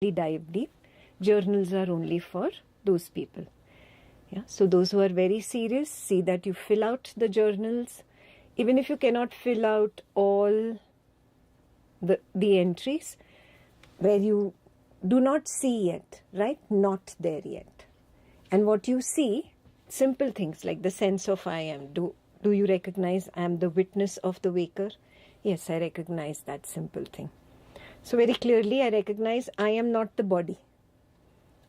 already dive deep. Journals are only for those people. Yeah. So those who are very serious, see that you fill out the journals. Even if you cannot fill out all the entries where you do not see yet, right? Not there yet. And what you see, simple things like the sense of I am. Do you recognize I am the witness of the waker? Yes, I recognize that simple thing. So very clearly I recognize I am not the body.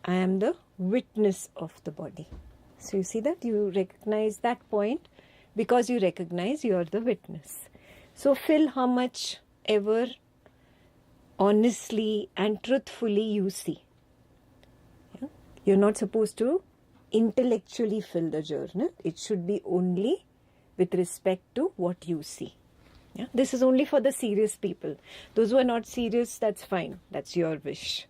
I am the witness of the body. So you see that? You recognize that point because you recognize you are the witness. So fill how much ever honestly and truthfully you see. Yeah? You're not supposed to intellectually fill the journal. It should be only with respect to what you see. Yeah? This is only for the serious people. Those who are not serious, that's fine. That's your wish.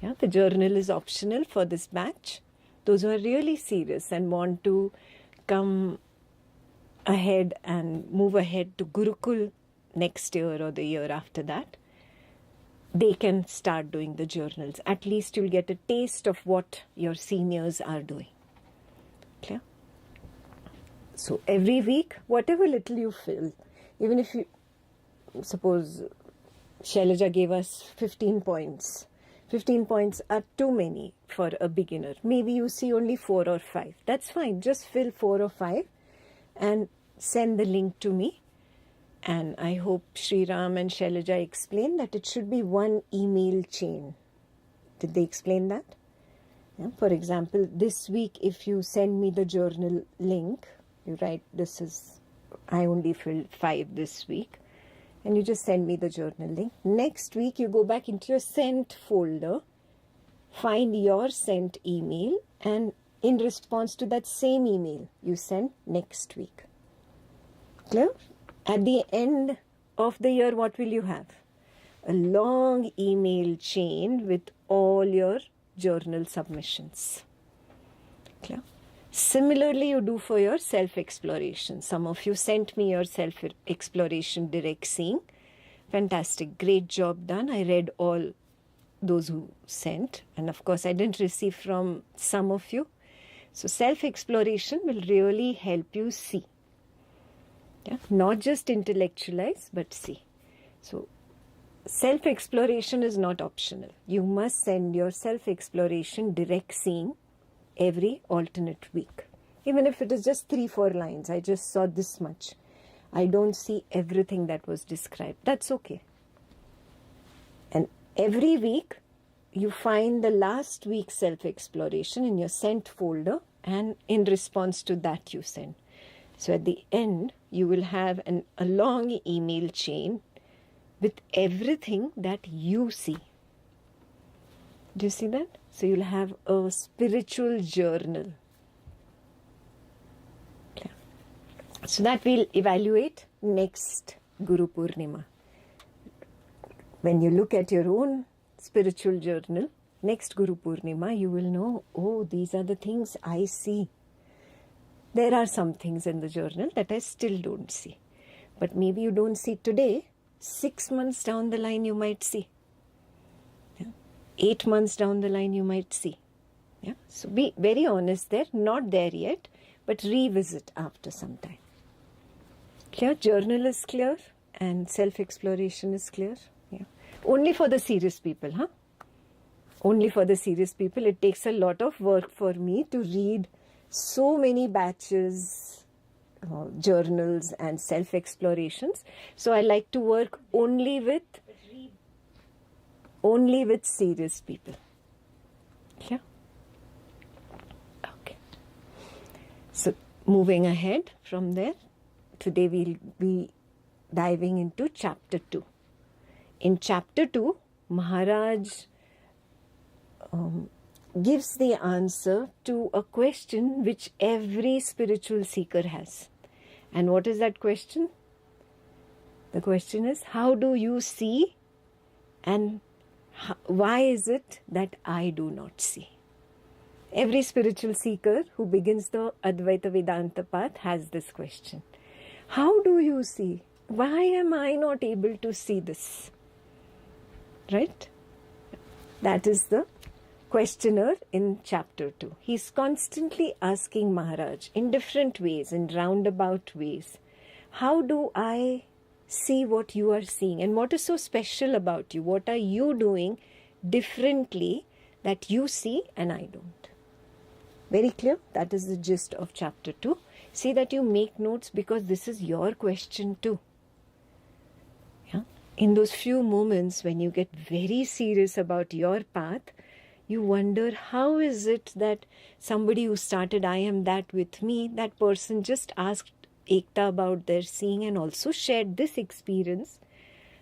Yeah? The journal is optional for this batch. Those who are really serious and want to come ahead and move ahead to Gurukul next year or the year after that, they can start doing the journals. At least you'll get a taste of what your seniors are doing. Clear? So every week, whatever little you fill, even if you, suppose Shailaja gave us 15 points. 15 points are too many for a beginner. Maybe you see only 4 or 5. That's fine. Just fill 4 or 5 and send the link to me. And I hope Sri Ram and Shailaja explained that it should be one email chain. Did they explain that? Yeah. For example, this week if you send me the journal link, you write I only filled 5 this week. And you just send me the journal link. Next week, you go back into your sent folder, find your sent email, and in response to that same email, you send next week. Clear? At the end of the year, what will you have? A long email chain with all your journal submissions. Clear? Similarly, you do for your self-exploration. Some of you sent me your self-exploration direct seeing. Fantastic. Great job done. I read all those who sent. And of course, I didn't receive from some of you. So self-exploration will really help you see. Yeah? Not just intellectualize, but see. So self-exploration is not optional. You must send your self-exploration direct seeing every alternate week. Even if it is just 3-4 lines, I just saw this much. I don't see everything that was described. That's okay. And every week, you find the last week's self-exploration in your sent folder, and in response to that you send. So at the end, you will have a long email chain with everything that you see. Do you see that? So you'll have a spiritual journal. Okay. So that we'll evaluate next Guru Purnima. When you look at your own spiritual journal, next Guru Purnima, you will know, oh, these are the things I see. There are some things in the journal that I still don't see. But maybe you don't see today. 6 months down the line, you might see. 8 months down the line, you might see. Yeah? So be very honest there. Not there yet, but revisit after some time. Clear? Journal is clear and self-exploration is clear. Yeah. Only for the serious people, huh? Only for the serious people. It takes a lot of work for me to read so many batches, journals and self-explorations. So I like to work only with serious people. Yeah. Okay. So moving ahead from there, today we'll be diving into chapter 2. In chapter 2, Maharaj gives the answer to a question which every spiritual seeker has. And what is that question? The question is, how do you see, and why is it that I do not see? Every spiritual seeker who begins the Advaita Vedanta path has this question. How do you see? Why am I not able to see this? Right? That is the questioner in chapter 2. He's constantly asking Maharaj in different ways, in roundabout ways, how do I see what you are seeing? And what is so special about you? What are you doing differently that you see and I don't? Very clear? That is the gist of chapter 2. See that you make notes because this is your question too. Yeah? In those few moments when you get very serious about your path, you wonder how is it that somebody who started I am that with me, that person just asked Ekta about their seeing and also shared this experience,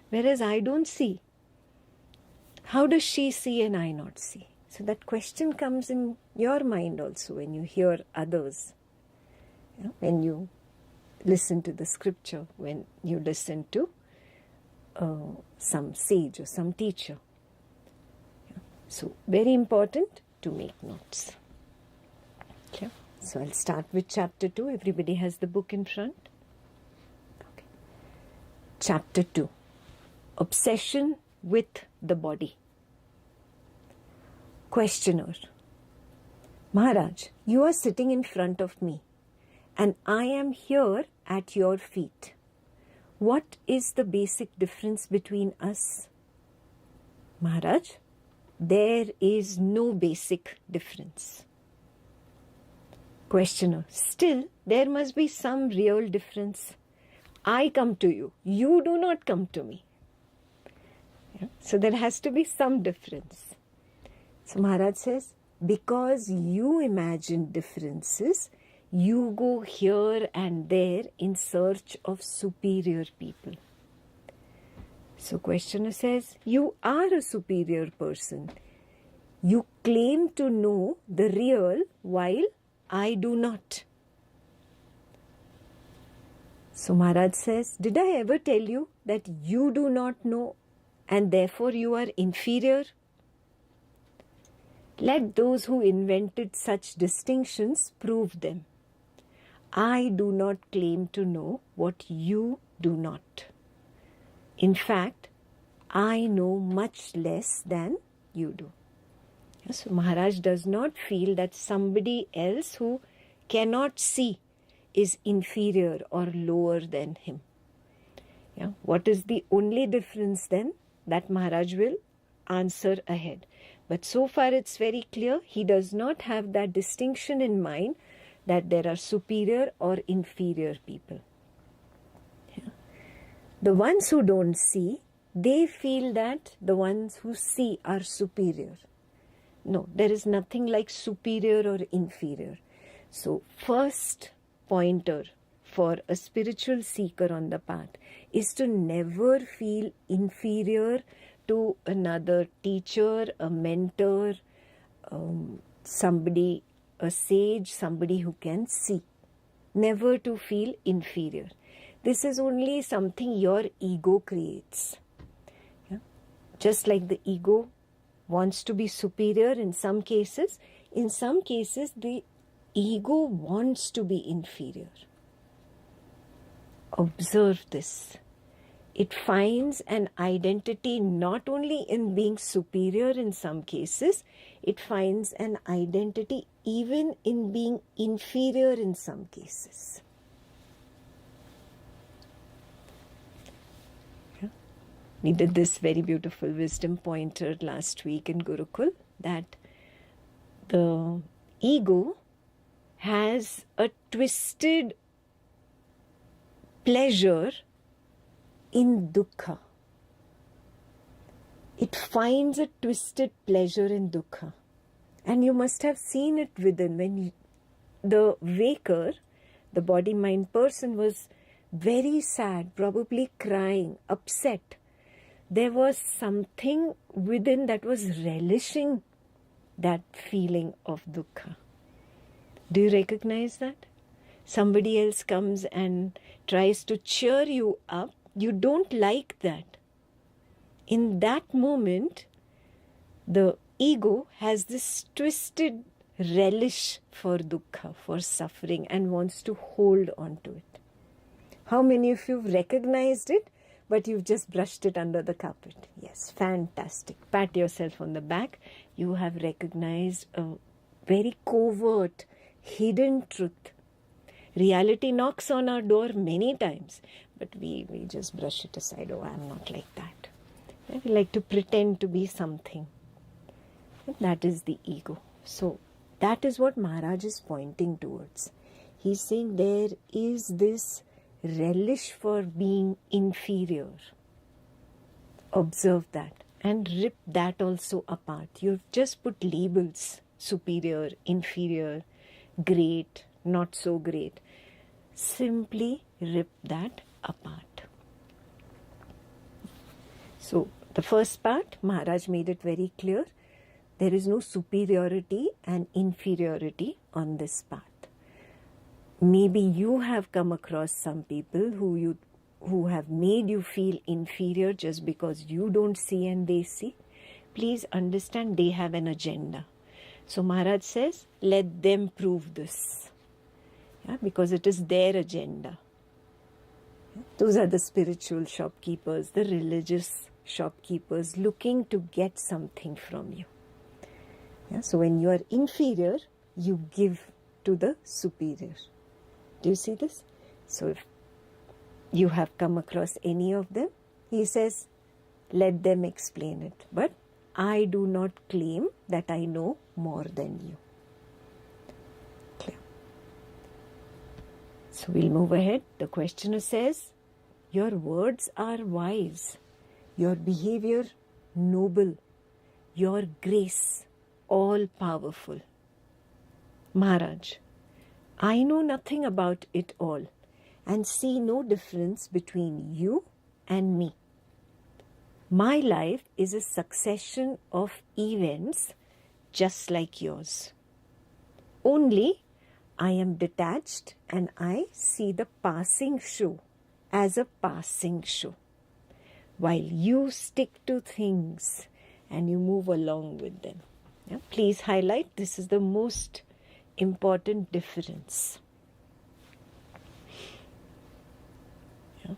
whereas I don't see. How does she see and I not see? So that question comes in your mind also when you hear others, when you listen to the scripture, when you listen to some sage or some teacher. So very important to make notes. Okay. So I'll start with chapter 2. Everybody has the book in front. Okay. Chapter 2. Obsession with the body. Questioner. Maharaj, you are sitting in front of me and I am here at your feet. What is the basic difference between us? Maharaj, there is no basic difference. Questioner. Still, there must be some real difference. I come to you. You do not come to me. Yeah? So there has to be some difference. So Maharaj says, because you imagine differences, you go here and there in search of superior people. So questioner says, you are a superior person. You claim to know the real while I do not. So Maharaj says, did I ever tell you that you do not know and therefore you are inferior? Let those who invented such distinctions prove them. I do not claim to know what you do not. In fact, I know much less than you do. So Maharaj does not feel that somebody else who cannot see is inferior or lower than him. Yeah. What is the only difference then? That Maharaj will answer ahead. But so far it's very clear, he does not have that distinction in mind that there are superior or inferior people. Yeah. The ones who don't see, they feel that the ones who see are superior. No, there is nothing like superior or inferior. So first pointer for a spiritual seeker on the path is to never feel inferior to another teacher, a mentor, somebody, a sage, somebody who can see. Never to feel inferior. This is only something your ego creates. Yeah? Just like the ego wants to be superior in some cases the ego wants to be inferior. Observe this. It finds an identity not only in being superior in some cases, it finds an identity even in being inferior in some cases. Yeah. We did this very beautiful wisdom pointer last week in Gurukul, that the ego has a twisted pleasure in dukkha. It finds a twisted pleasure in dukkha. And you must have seen it within when the waker, the body-mind person, was very sad, probably crying, upset. There was something within that was relishing that feeling of dukkha. Do you recognize that? Somebody else comes and tries to cheer you up. You don't like that. In that moment, the ego has this twisted relish for dukkha, for suffering, and wants to hold on to it. How many of you have recognized it, but you've just brushed it under the carpet. Yes, fantastic. Pat yourself on the back. You have recognized a very covert, hidden truth. Reality knocks on our door many times, but we just brush it aside. Oh, I'm not like that. We like to pretend to be something. And that is the ego. So that is what Maharaj is pointing towards. He's saying there is this relish for being inferior. Observe that and rip that also apart. You've just put labels: superior, inferior, great, not so great. Simply rip that apart. So the first part, Maharaj made it very clear. There is no superiority and inferiority on this path. Maybe you have come across some people who have made you feel inferior just because you don't see and they see. Please understand, they have an agenda. So Maharaj says, let them prove this. Yeah, because it is their agenda. Those are the spiritual shopkeepers, the religious shopkeepers looking to get something from you. Yeah, so when you are inferior, you give to the superior. Do you see this? So if you have come across any of them, he says, let them explain it. But I do not claim that I know more than you. Clear? So we'll move ahead. The questioner says, your words are wise, your behavior noble, your grace all powerful. Maharaj, I know nothing about it all and see no difference between you and me. My life is a succession of events just like yours. Only I am detached and I see the passing show as a passing show, while you stick to things and you move along with them. Yeah? Please highlight, this is the most important difference. Yeah.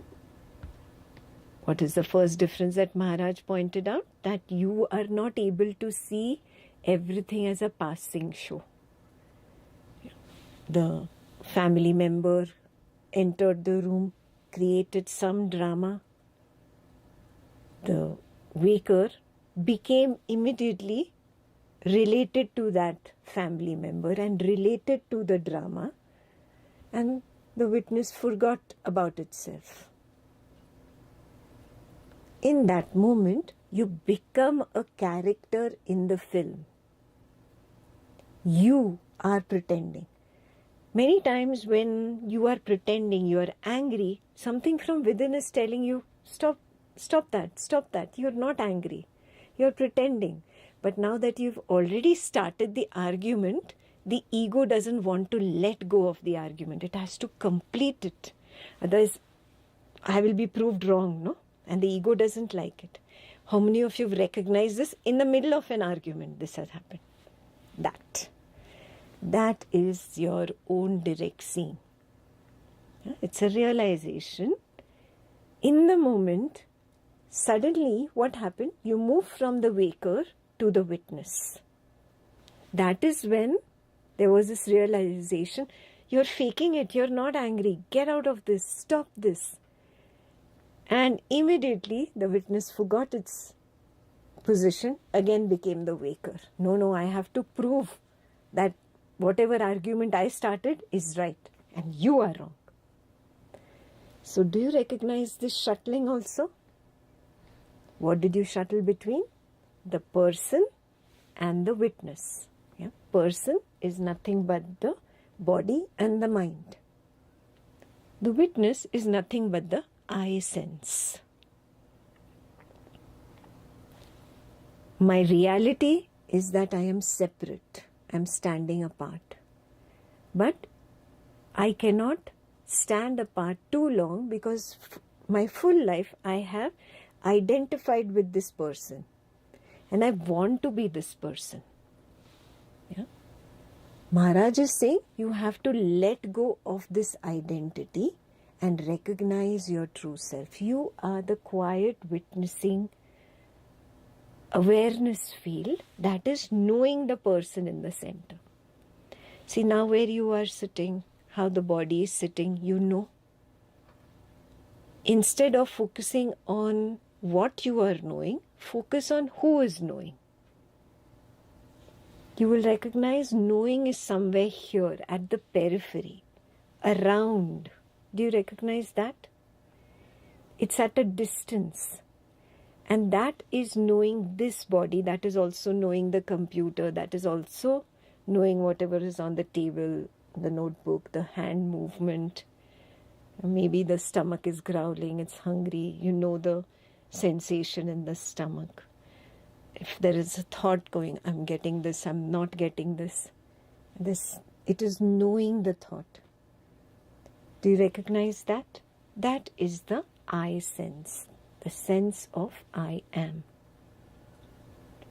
What is the first difference that Maharaj pointed out? That you are not able to see everything as a passing show. Yeah. The family member entered the room, created some drama. The waker became immediately related to that family member and related to the drama, and the witness forgot about itself. In that moment, you become a character in the film. You are pretending. Many times when you are pretending, you are angry, something from within is telling you, stop that. You're not angry. You're pretending. But now that you've already started the argument, the ego doesn't want to let go of the argument. It has to complete it. Otherwise, I will be proved wrong, no? And the ego doesn't like it. How many of you have recognized this? In the middle of an argument, this has happened. That is your own direct seeing. It's a realization. In the moment, suddenly what happened? You move from the waker to the witness. That is when there was this realization, you're faking it, you're not angry, get out of this, stop this. And immediately the witness forgot its position, again became the waker. No, I have to prove that whatever argument I started is right and you are wrong. So do you recognize this shuttling also? What did you shuttle between? The person and the witness. Yeah? Person is nothing but the body and the mind. The witness is nothing but the eye sense. My reality is that I am separate. I am standing apart. But I cannot stand apart too long because my full life I have identified with this person. And I want to be this person. Yeah? Maharaj is saying you have to let go of this identity and recognize your true self. You are the quiet, witnessing awareness field that is knowing the person in the center. See, now where you are sitting, how the body is sitting, you know. Instead of focusing on what you are knowing, focus on who is knowing. You will recognize knowing is somewhere here at the periphery, around. Do you recognize that? It's at a distance. And that is knowing this body, that is also knowing the computer, that is also knowing whatever is on the table, the notebook, the hand movement. Maybe the stomach is growling, it's hungry. You know the sensation in the stomach. If there is a thought going, I'm getting this, I'm not getting this. It is knowing the thought. Do you recognize that? That is the I sense, the sense of I am.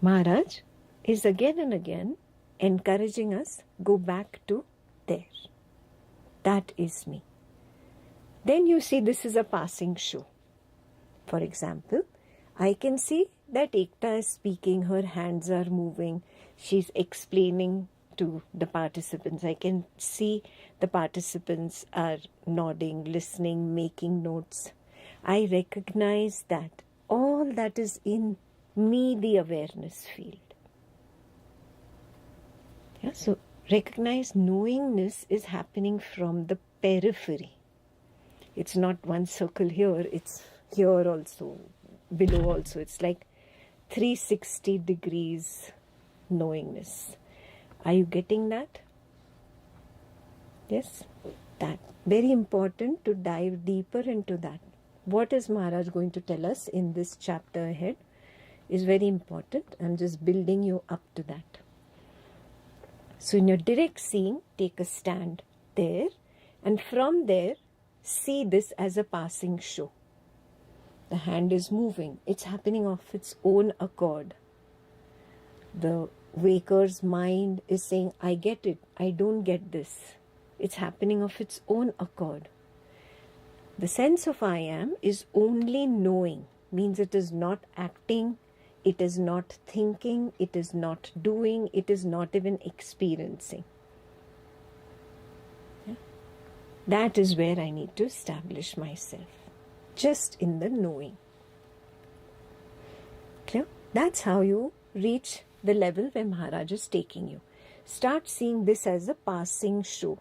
Maharaj is again and again encouraging us, go back to there. That is me. Then you see this is a passing show. For example, I can see that Ekta is speaking, her hands are moving, she's explaining to the participants. I can see the participants are nodding, listening, making notes. I recognize that all that is in me, the awareness field. Yeah, so recognize knowingness is happening from the periphery. It's not one circle here, it's here also, below also. It's like 360 degrees knowingness. Are you getting that? Yes? That. Very important to dive deeper into that. What is Maharaj going to tell us in this chapter ahead is very important. I'm just building you up to that. So in your direct seeing, take a stand there, and from there, see this as a passing show. The hand is moving. It's happening of its own accord. The waker's mind is saying, I get it. I don't get this. It's happening of its own accord. The sense of I am is only knowing. Means it is not acting. It is not thinking. It is not doing. It is not even experiencing. That is where I need to establish myself. Just in the knowing. Clear? That's how you reach the level where Maharaj is taking you. Start seeing this as a passing show.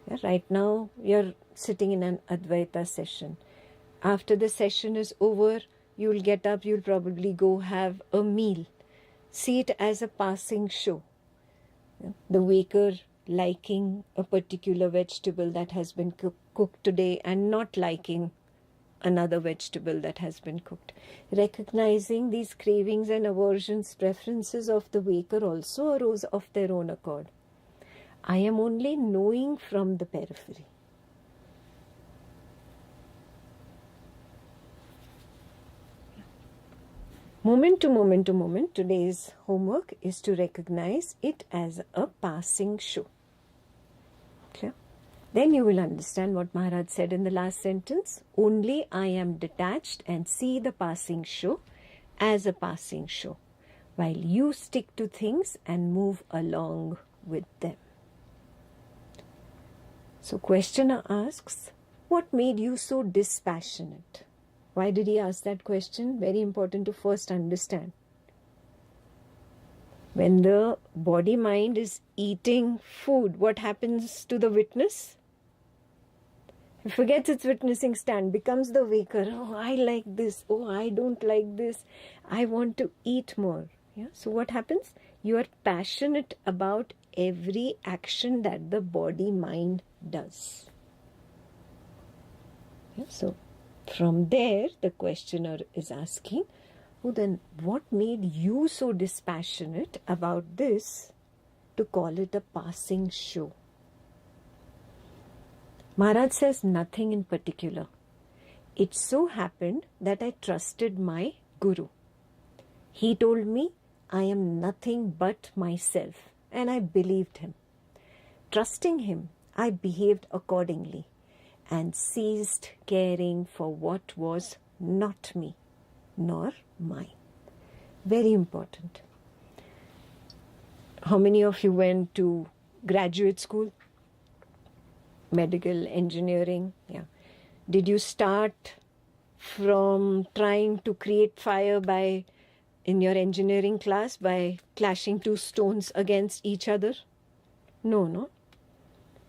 Yeah, right now, you're sitting in an Advaita session. After the session is over, you'll get up, you'll probably go have a meal. See it as a passing show. Yeah, the waker liking a particular vegetable that has been cooked today and not liking another vegetable that has been cooked. Recognizing these cravings and aversions, preferences of the waker also arose of their own accord. I am only knowing from the periphery. Moment to moment to moment, today's homework is to recognize it as a passing show. Clear? Then you will understand what Maharaj said in the last sentence. Only I am detached and see the passing show as a passing show, while you stick to things and move along with them. So questioner asks, what made you so dispassionate? Why did he ask that question? Very important to first understand. When the body-mind is eating food, what happens to the witness? It forgets its witnessing stand, becomes the waker. Oh, I like this. Oh, I don't like this. I want to eat more. Yeah? So what happens? You are passionate about every action that the body-mind does. Yeah? So from there, the questioner is asking, oh, then what made you so dispassionate about this to call it a passing show? Maharaj says nothing in particular. It so happened that I trusted my Guru. He told me I am nothing but myself, and I believed him. Trusting him, I behaved accordingly, and ceased caring for what was not me nor mine. Very important. How many of you went to graduate school? Medical, engineering, yeah. Did you start from trying to create fire in your engineering class by clashing two stones against each other? No.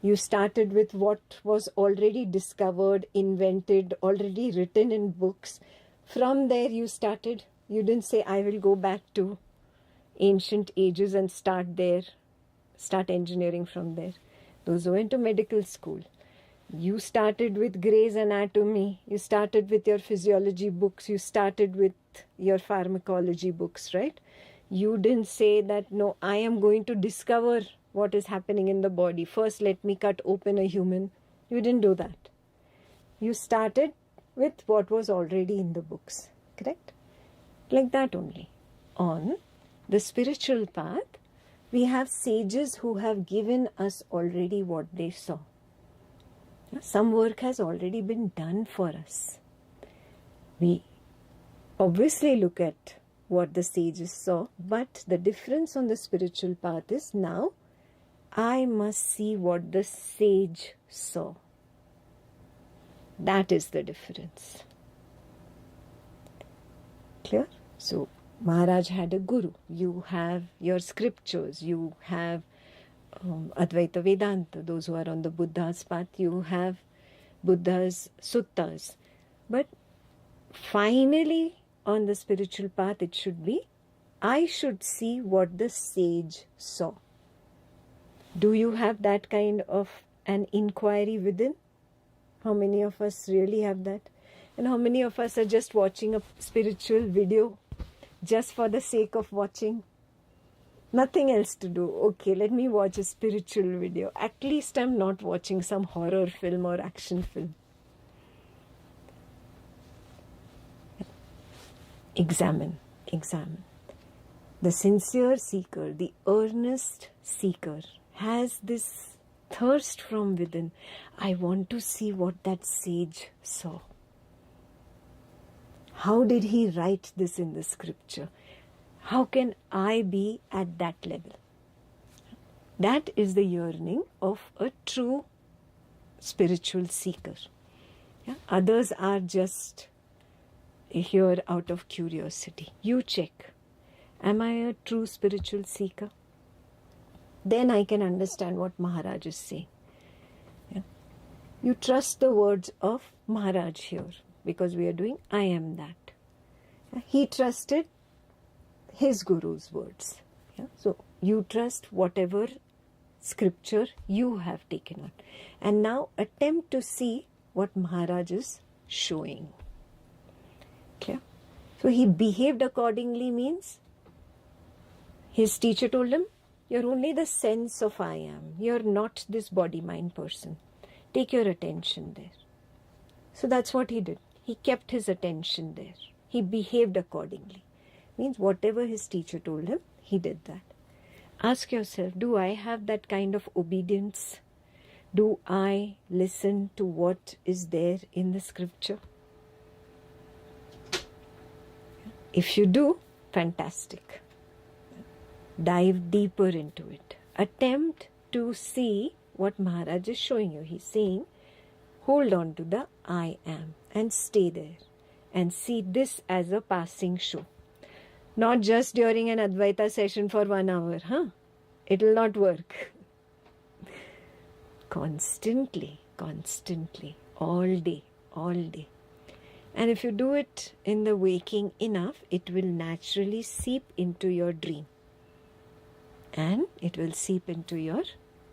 You started with what was already discovered, invented, already written in books. From there you started. You didn't say, I will go back to ancient ages and start engineering from there. Those who went to medical school, you started with Gray's Anatomy, you started with your physiology books, you started with your pharmacology books, right? You didn't say that, no, I am going to discover what is happening in the body. First, let me cut open a human. You didn't do that. You started with what was already in the books, correct? Like that only. On the spiritual path, we have sages who have given us already what they saw. Some work has already been done for us. We obviously look at what the sages saw, but the difference on the spiritual path is now I must see what the sage saw. That is the difference. Clear? So, Maharaj had a guru. You have your scriptures. You have Advaita Vedanta. Those who are on the Buddha's path, you have Buddha's suttas. But finally, on the spiritual path, it should be, I should see what the sage saw. Do you have that kind of an inquiry within? How many of us really have that? And how many of us are just watching a spiritual video just for the sake of watching? Nothing else to do. Okay, let me watch a spiritual video. At least I'm not watching some horror film or action film. Examine. The sincere seeker, the earnest seeker has this thirst from within. I want to see what that sage saw. How did he write this in the scripture? How can I be at that level? That is the yearning of a true spiritual seeker. Yeah? Others are just here out of curiosity. You check. Am I a true spiritual seeker? Then I can understand what Maharaj is saying. Yeah? You trust the words of Maharaj here because we are doing I am that. Yeah? He trusted his guru's words. Yeah? So you trust whatever scripture you have taken on. And now attempt to see what Maharaj is showing. Clear? So he behaved accordingly means his teacher told him, you're only the sense of I am. You're not this body-mind person. Take your attention there. So that's what he did. He kept his attention there. He behaved accordingly. Means whatever his teacher told him, he did that. Ask yourself, do I have that kind of obedience? Do I listen to what is there in the scripture? If you do, fantastic. Dive deeper into it. Attempt to see what Maharaj is showing you. He's saying, hold on to the I am and stay there and see this as a passing show. Not just during an Advaita session for 1 hour, It will not work. Constantly, all day. And if you do it in the waking enough, it will naturally seep into your dream. And it will seep into your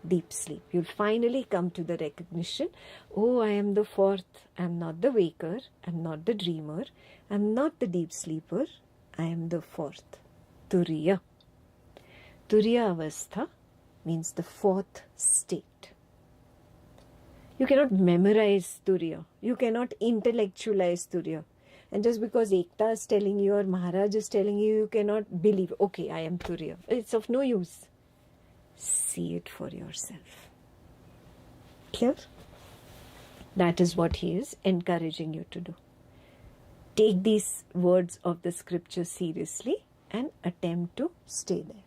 deep sleep. You'll finally come to the recognition, oh, I am the fourth. I'm not the waker. I'm not the dreamer. I'm not the deep sleeper. I am the fourth. Turiya. Turiya Avastha means the fourth state. You cannot memorize Turiya. You cannot intellectualize Turiya. And just because Ekta is telling you or Maharaj is telling you, you cannot believe, okay, I am Turiya. It's of no use. See it for yourself. Clear? That is what he is encouraging you to do. Take these words of the scripture seriously and attempt to stay there.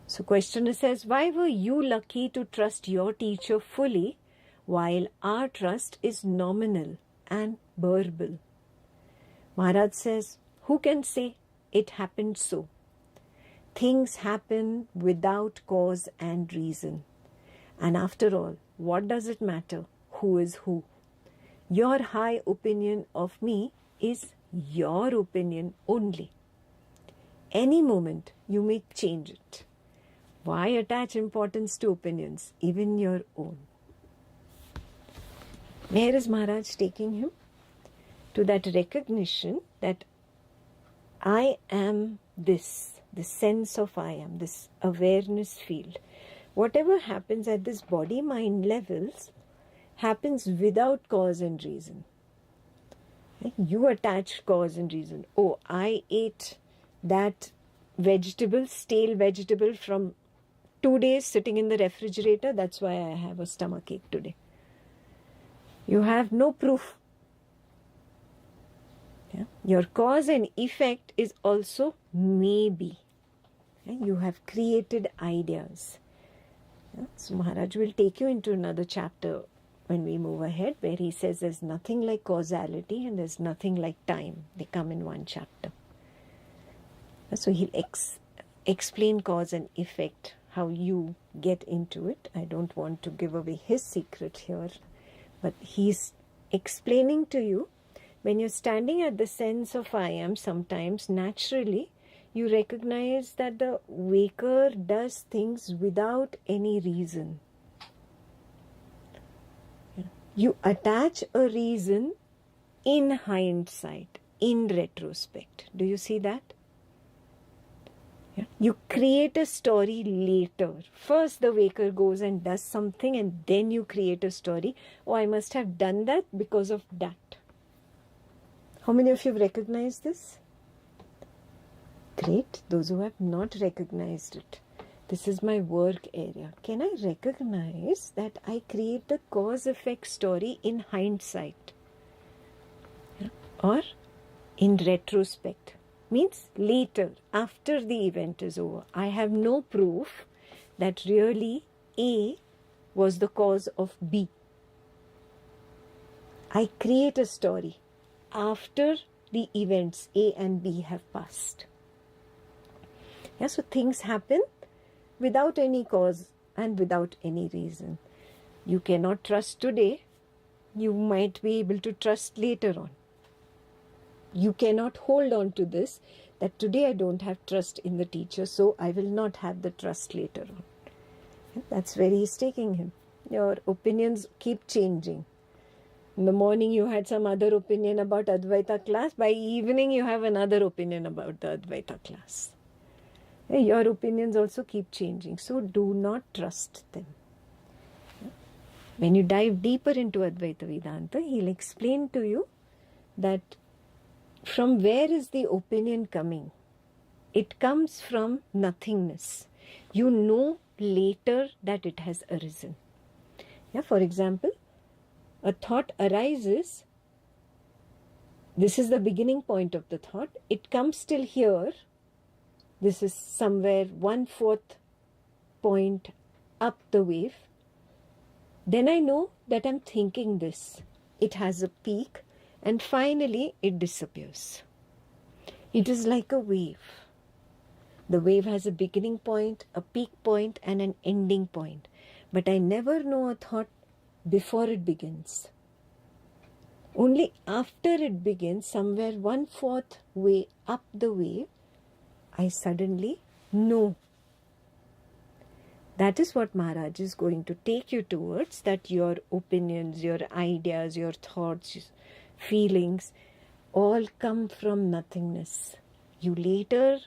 So questioner says, why were you lucky to trust your teacher fully while our trust is nominal and verbal? Maharaj says, who can say it happened so? Things happen without cause and reason. And after all, what does it matter who is who? Your high opinion of me is your opinion only. Any moment you may change it. Why attach importance to opinions, even your own? Where is Maharaj taking him? To that recognition that I am this sense of I am, this awareness field. Whatever happens at this body-mind levels happens without cause and reason. You attach cause and reason. Oh, I ate that vegetable, stale vegetable from 2 days sitting in the refrigerator. That's why I have a stomachache today. You have no proof. Your cause and effect is also maybe. You have created ideas. So Maharaj will take you into another chapter when we move ahead, where he says there's nothing like causality and there's nothing like time. They come in one chapter. So he'll explain cause and effect, how you get into it. I don't want to give away his secret here, but he's explaining to you, when you're standing at the sense of I am, sometimes naturally you recognize that the waker does things without any reason. You attach a reason in hindsight, in retrospect. Do you see that? You create a story later. First the waker goes and does something, and then you create a story. Oh, I must have done that because of that. How many of you have recognized this? Great. Those who have not recognized it. This is my work area. Can I recognize that I create the cause-effect story in hindsight? Or in retrospect? Means later, after the event is over. I have no proof that really A was the cause of B. I create a story after the events A and B have passed. So things happen without any cause and without any reason. You cannot trust today. You might be able to trust later on. You cannot hold on to this, that today I don't have trust in the teacher, so I will not have the trust later on. That's where he's taking him. Your opinions keep changing. In the morning you had some other opinion about Advaita class. By evening you have another opinion about the Advaita class. Your opinions also keep changing. So do not trust them. When you dive deeper into Advaita Vedanta, he'll explain to you that from where is the opinion coming? It comes from nothingness. You know later that it has arisen. For example, a thought arises. This is the beginning point of the thought. It comes till here. This is somewhere 1/4 point up the wave. Then I know that I'm thinking this. It has a peak and finally it disappears. It is like a wave. The wave has a beginning point, a peak point and an ending point. But I never know a thought before it begins. Only after it begins, somewhere 1/4 way up the wave, I suddenly know. That is what Maharaj is going to take you towards, that your opinions, your ideas, your thoughts, feelings all come from nothingness. You later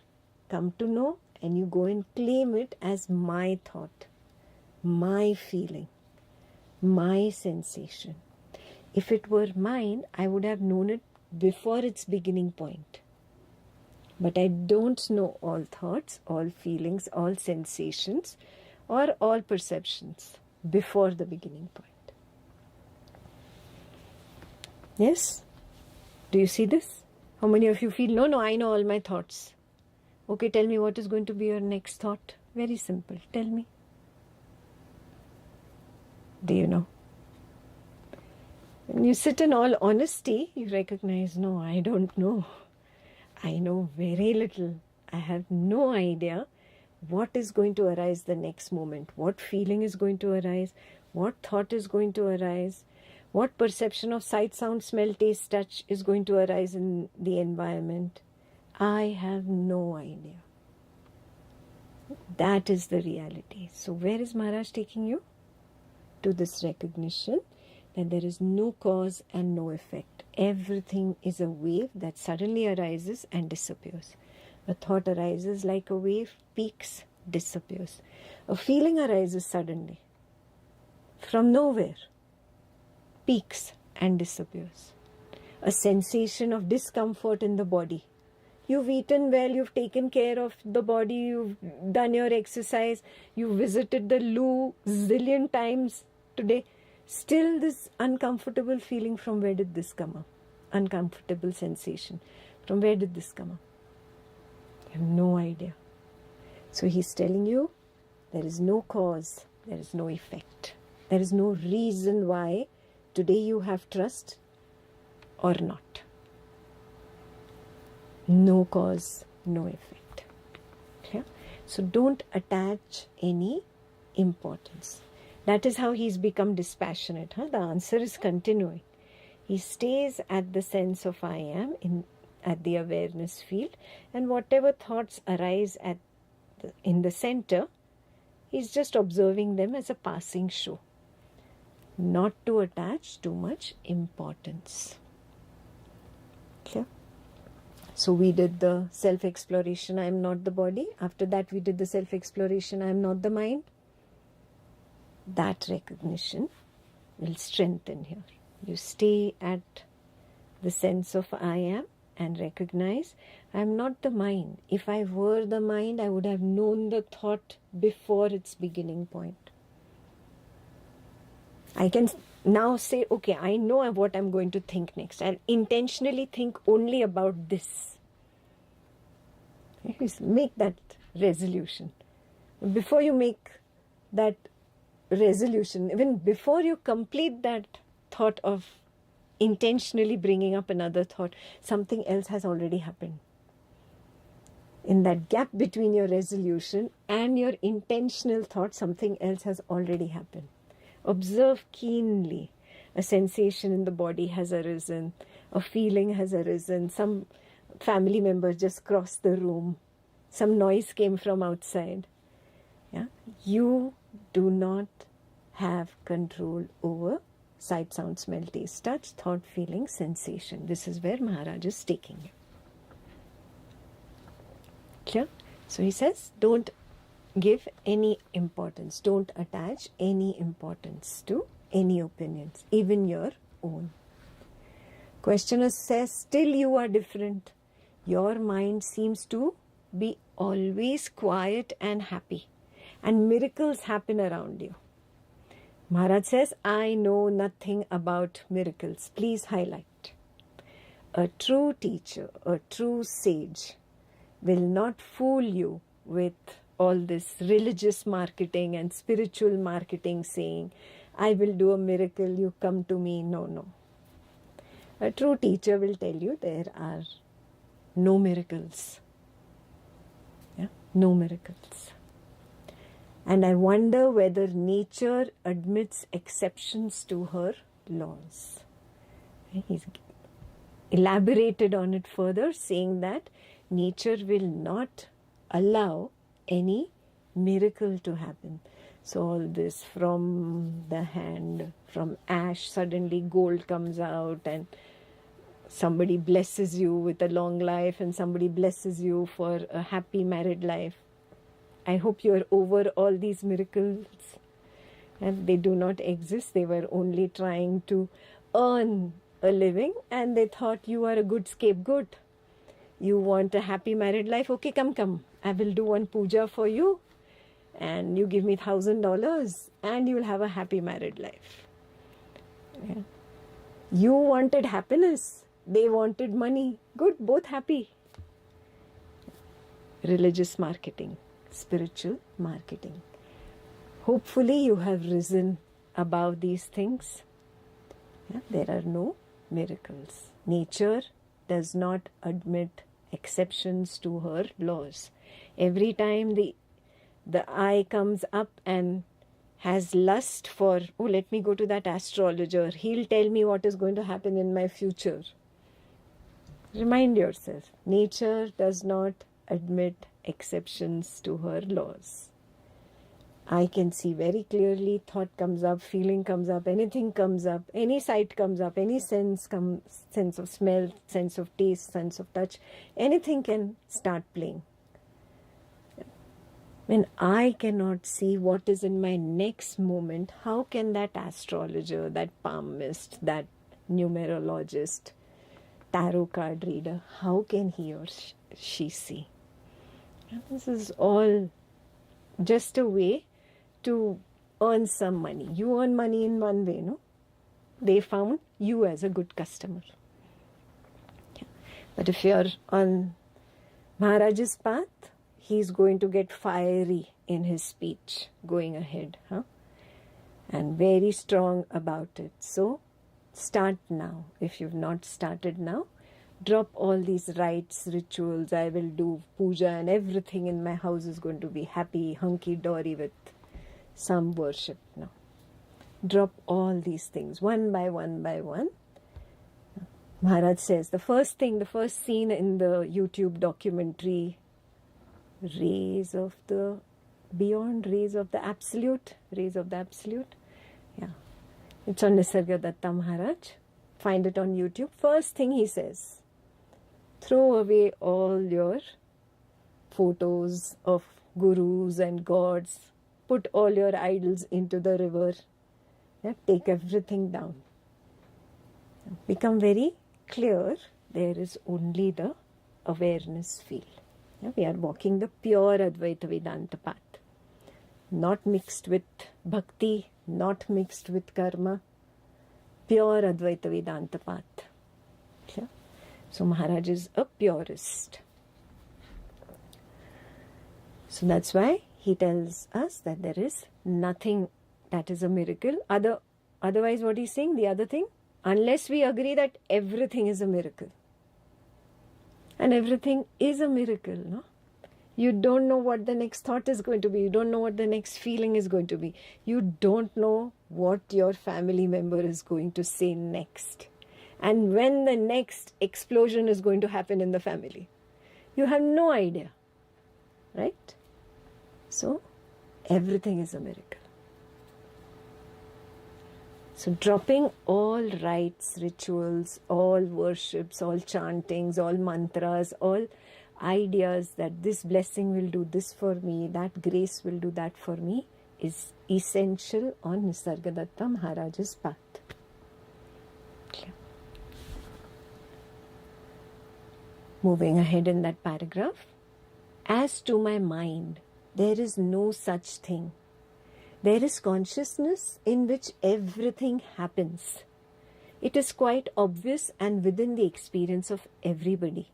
come to know and you go and claim it as my thought, my feeling, my sensation. If it were mine, I would have known it before its beginning point. But I don't know all thoughts, all feelings, all sensations, or all perceptions before the beginning point. Yes? Do you see this? How many of you feel, no, I know all my thoughts. Okay, tell me what is going to be your next thought. Very simple. Tell me. Do you know? When you sit in all honesty, you recognize, no, I don't know. I know very little. I have no idea what is going to arise the next moment, what feeling is going to arise, what thought is going to arise, what perception of sight, sound, smell, taste, touch is going to arise in the environment. I have no idea. That is the reality. So where is Maharaj taking you? To this recognition that there is no cause and no effect. Everything is a wave that suddenly arises and disappears. A thought arises like a wave, peaks, disappears. A feeling arises suddenly, from nowhere, peaks and disappears. A sensation of discomfort in the body. You've eaten well, you've taken care of the body, you've done your exercise, you visited the loo zillion times today. Still this uncomfortable feeling, from where did this come up? Uncomfortable sensation. From where did this come up? You have no idea. So he's telling you there is no cause, there is no effect. There is no reason why today you have trust or not. No cause, no effect. Okay? So don't attach any importance. That is how he's become dispassionate. The answer is continuing. He stays at the sense of I am, at the awareness field, and whatever thoughts arise in the center, he's just observing them as a passing show, not to attach too much importance. Clear? So we did the self-exploration, I am not the body. After that we did the self-exploration, I am not the mind. That recognition will strengthen here. You stay at the sense of I am and recognize I am not the mind. If I were the mind, I would have known the thought before its beginning point. I can now say, okay, I know what I'm going to think next. I'll intentionally think only about this. Make that resolution. Before you make that resolution, even before you complete that thought of intentionally bringing up another thought, something else has already happened. In that gap between your resolution and your intentional thought, something else has already happened. Observe keenly. A sensation in the body has arisen, a feeling has arisen, some family member just crossed the room, some noise came from outside. Yeah? You do not have control over sight, sound, smell, taste, touch, thought, feeling, sensation. This is where Maharaj is taking you. Clear? So he says, don't give any importance. Don't attach any importance to any opinions, even your own. Questioner says, still you are different. Your mind seems to be always quiet and happy, and miracles happen around you. Maharaj says, I know nothing about miracles. Please highlight. A true teacher, a true sage will not fool you with all this religious marketing and spiritual marketing saying, I will do a miracle, you come to me. No. A true teacher will tell you there are no miracles. Yeah? No miracles. And I wonder whether nature admits exceptions to her laws. He's elaborated on it further, saying that nature will not allow any miracle to happen. So all this, from the hand, from ash, suddenly gold comes out, and somebody blesses you with a long life, and somebody blesses you for a happy married life. I hope you are over all these miracles, and they do not exist. They were only trying to earn a living, and they thought you are a good scapegoat. You want a happy married life? Okay, come. I will do one puja for you, and you give me $1,000, and you will have a happy married life. Yeah. You wanted happiness, they wanted money. Good, both happy. Religious marketing, spiritual marketing. Hopefully you have risen above these things. Yeah, there are no miracles. Nature does not admit exceptions to her laws. Every time the eye comes up and has lust for, oh, let me go to that astrologer, he'll tell me what is going to happen in my future. Remind yourself, nature does not admit exceptions to her laws. I can see very clearly, thought comes up, feeling comes up, anything comes up, any sight comes up, any sense comes, sense of smell, sense of taste, sense of touch, anything can start playing. When I cannot see what is in my next moment, how can that astrologer, that palmist, that numerologist, tarot card reader, how can he or she see? This is all just a way to earn some money. You earn money in one way, no? They found you as a good customer. But if you're on Maharaj's path, he's going to get fiery in his speech going ahead, and very strong about it. So start now. If you've not started now, drop all these rites, rituals. I will do puja and everything in my house is going to be happy, hunky-dory with some worship now. Drop all these things one by one by one. Maharaj says the first scene in the YouTube documentary, Rays of the Beyond, Rays of the Absolute. Yeah. It's on Nisargadatta Maharaj. Find it on YouTube. First thing he says, throw away all your photos of gurus and gods. Put all your idols into the river. Yeah, take everything down. Become very clear. There is only the awareness field. Yeah, we are walking the pure Advaita Vedanta path. Not mixed with bhakti, not mixed with karma. Pure Advaita Vedanta path. Yeah. So Maharaj is a purist. So that's why he tells us that there is nothing that is a miracle. Otherwise, what he's saying, the other thing, unless we agree that everything is a miracle. And everything is a miracle, no? You don't know what the next thought is going to be. You don't know what the next feeling is going to be. You don't know what your family member is going to say next. And when the next explosion is going to happen in the family. You have no idea. Right? So, everything is a miracle. So, dropping all rites, rituals, all worships, all chantings, all mantras, all ideas that this blessing will do this for me, that grace will do that for me, is essential on Nisargadatta Maharaj's path. Okay. Moving ahead in that paragraph. As to my mind, there is no such thing. There is consciousness in which everything happens. It is quite obvious and within the experience of everybody.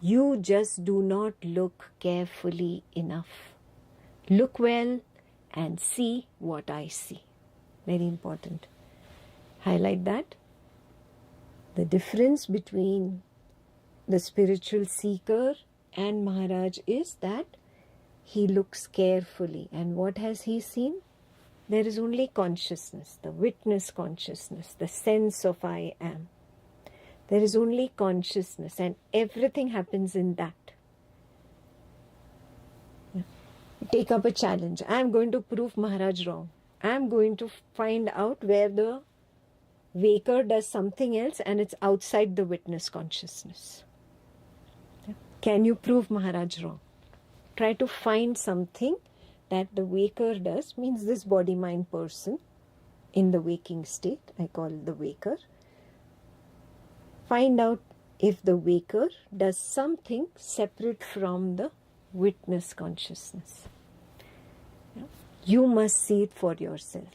You just do not look carefully enough. Look well and see what I see. Very important. Highlight that. The difference between the spiritual seeker and Maharaj is that he looks carefully. And what has he seen? There is only consciousness, the witness consciousness, the sense of I am. There is only consciousness and everything happens in that. Take up a challenge. I am going to prove Maharaj wrong. I am going to find out where the waker does something else and it's outside the witness consciousness. Can you prove Maharaj wrong? Try to find something that the waker does, means this body-mind person in the waking state, I call the waker. Find out if the waker does something separate from the witness consciousness. You must see it for yourself.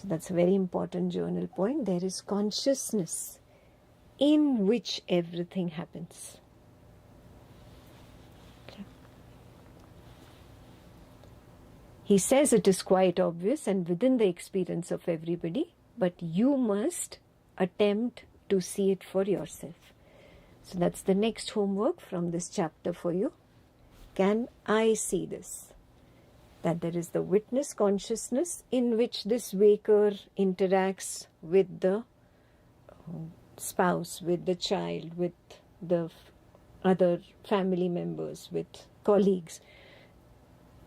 So that's a very important journal point. There is consciousness in which everything happens. Okay. He says it is quite obvious and within the experience of everybody, but you must attempt to see it for yourself. So that's the next homework from this chapter for you. Can I see this? That there is the witness consciousness in which this waker interacts with the spouse, with the child, with the other family members, with colleagues.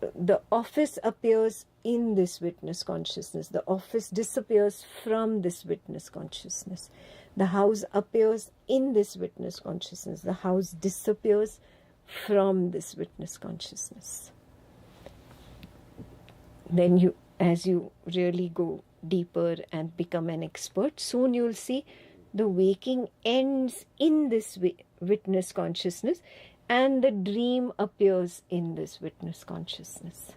The office appears in this witness consciousness. The office disappears from this witness consciousness. The house appears in this witness consciousness. The house disappears from this witness consciousness. Then you, as you really go deeper and become an expert, soon you'll see the waking ends in this witness consciousness and the dream appears in this witness consciousness.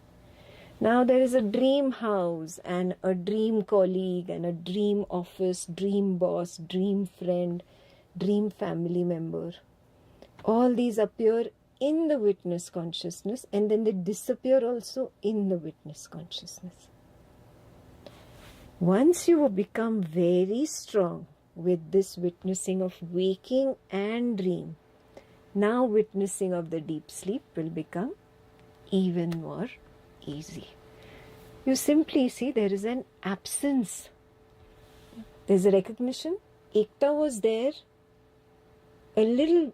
Now there is a dream house and a dream colleague and a dream office, dream boss, dream friend, dream family member. All these appear in the witness consciousness and then they disappear also in the witness consciousness. Once you become very strong with this witnessing of waking and dream, now witnessing of the deep sleep will become even more easy. You simply see there is an absence. There's a recognition. Ekta was there a little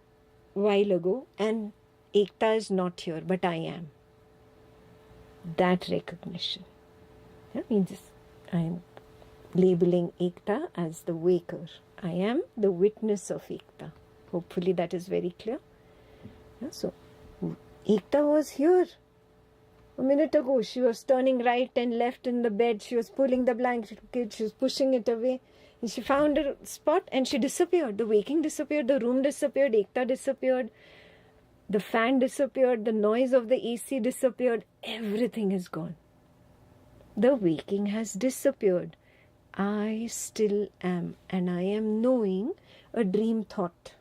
while ago and Ekta is not here, but I am. That recognition means I am labeling Ekta as the waker. I am the witness of Ekta. Hopefully that is very clear. So, Ekta was here a minute ago. She was turning right and left in the bed. She was pulling the blanket, she was pushing it away. And she found a spot and she disappeared. The waking disappeared, the room disappeared, Ekta disappeared. The fan disappeared, the noise of the AC disappeared, everything is gone. The waking has disappeared. I still am, and I am knowing a dream thought.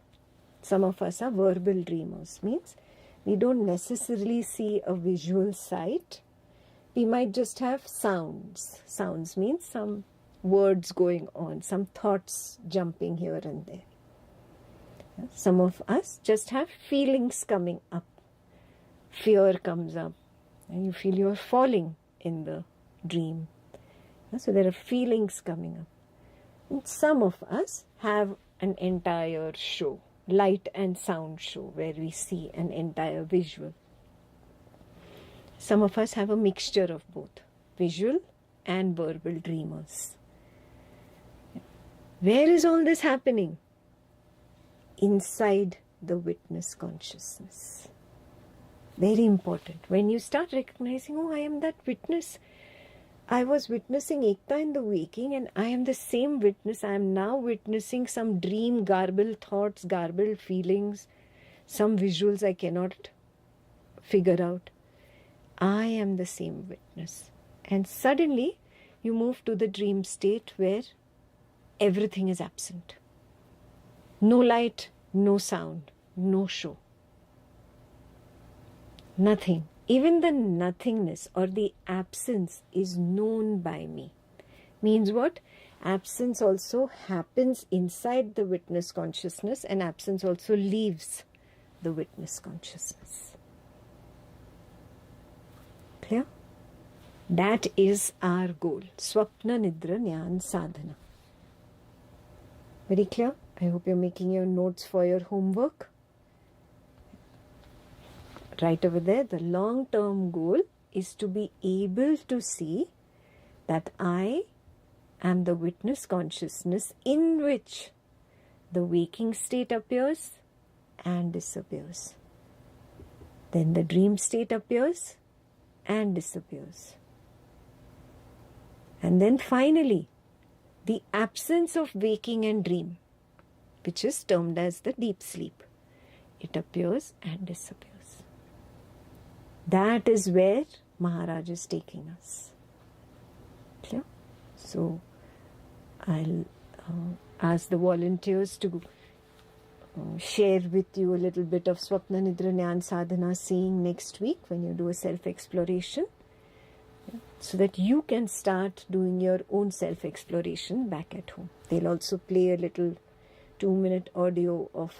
Some of us are verbal dreamers, means we don't necessarily see a visual sight. We might just have sounds. Sounds means some words going on, some thoughts jumping here and there. Some of us just have feelings coming up. Fear comes up and you feel you're falling in the dream. So there are feelings coming up. And some of us have an entire show, light and sound show, where we see an entire visual. Some of us have a mixture of both, visual and verbal dreamers. Where is all this happening? Inside the witness consciousness. Very important. When you start recognizing, oh, I am that witness. I was witnessing Ekta in the waking and I am the same witness. I am now witnessing some dream, garbled thoughts, garbled feelings, some visuals I cannot figure out. I am the same witness. And suddenly you move to the dream state where everything is absent. No light, no sound, no show. Nothing. Even the nothingness or the absence is known by me. Means what? Absence also happens inside the witness consciousness and absence also leaves the witness consciousness. Clear? That is our goal. Swapna Nidra Jnana Sadhana. Very clear? I hope you're making your notes for your homework. Right over there, the long-term goal is to be able to see that I am the witness consciousness in which the waking state appears and disappears. Then the dream state appears and disappears. And then finally, the absence of waking and dream, which is termed as the deep sleep. It appears and disappears. That is where Maharaj is taking us. Clear? So I'll ask the volunteers to share with you a little bit of Swapna Nidra Jnana Sadhana saying next week when you do a self-exploration, so that you can start doing your own self-exploration back at home. They'll also play a little 2-minute audio of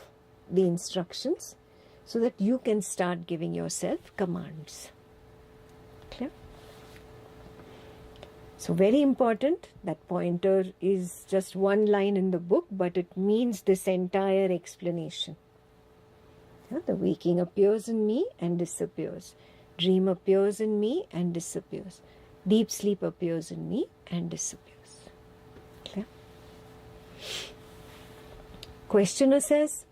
the instructions so that you can start giving yourself commands. Clear? So very important, that pointer is just one line in the book, but it means this entire explanation. The waking appears in me and disappears. Dream appears in me and disappears. Deep sleep appears in me and disappears. Clear? Questioner says,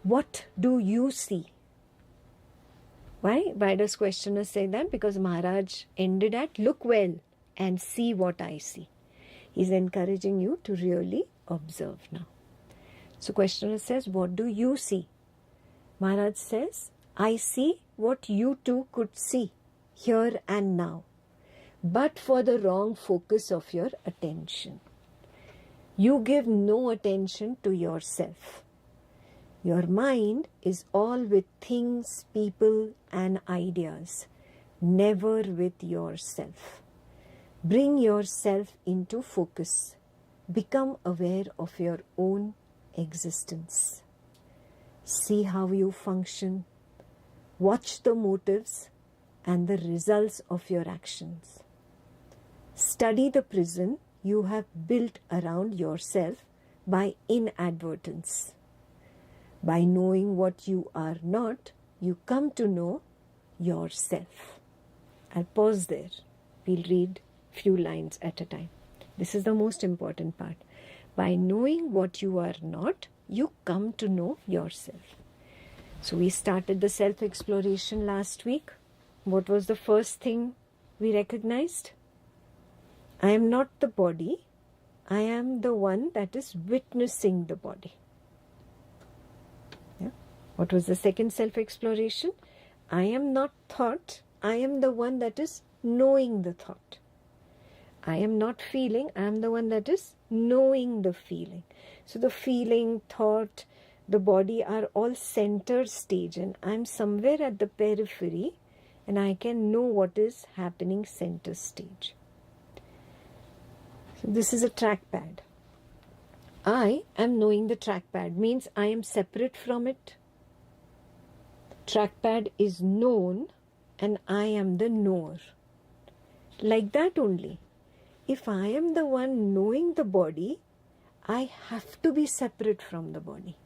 what do you see? Why? Why does questioner say that? Because Maharaj ended at, look well and see what I see. He's encouraging you to really observe now. So questioner says, what do you see? Maharaj says, I see what you too could see here and now, but for the wrong focus of your attention. You give no attention to yourself. Your mind is all with things, people and ideas, never with yourself. Bring yourself into focus. Become aware of your own existence. See how you function. Watch the motives and the results of your actions. Study the prison you have built around yourself by inadvertence. By knowing what you are not, you come to know yourself. I'll pause there. We'll read few lines at a time. This is the most important part. By knowing what you are not, you come to know yourself. So we started the self-exploration last week. What was the first thing we recognized? I am not the body. I am the one that is witnessing the body. Yeah. What was the second self-exploration? I am not thought. I am the one that is knowing the thought. I am not feeling. I am the one that is knowing the feeling. So the feeling, thought, the body are all center stage, and I am somewhere at the periphery and I can know what is happening center stage. So this is a trackpad. I am knowing the trackpad, means I am separate from it. Trackpad is known and I am the knower. Like that only. If I am the one knowing the body, I have to be separate from the body.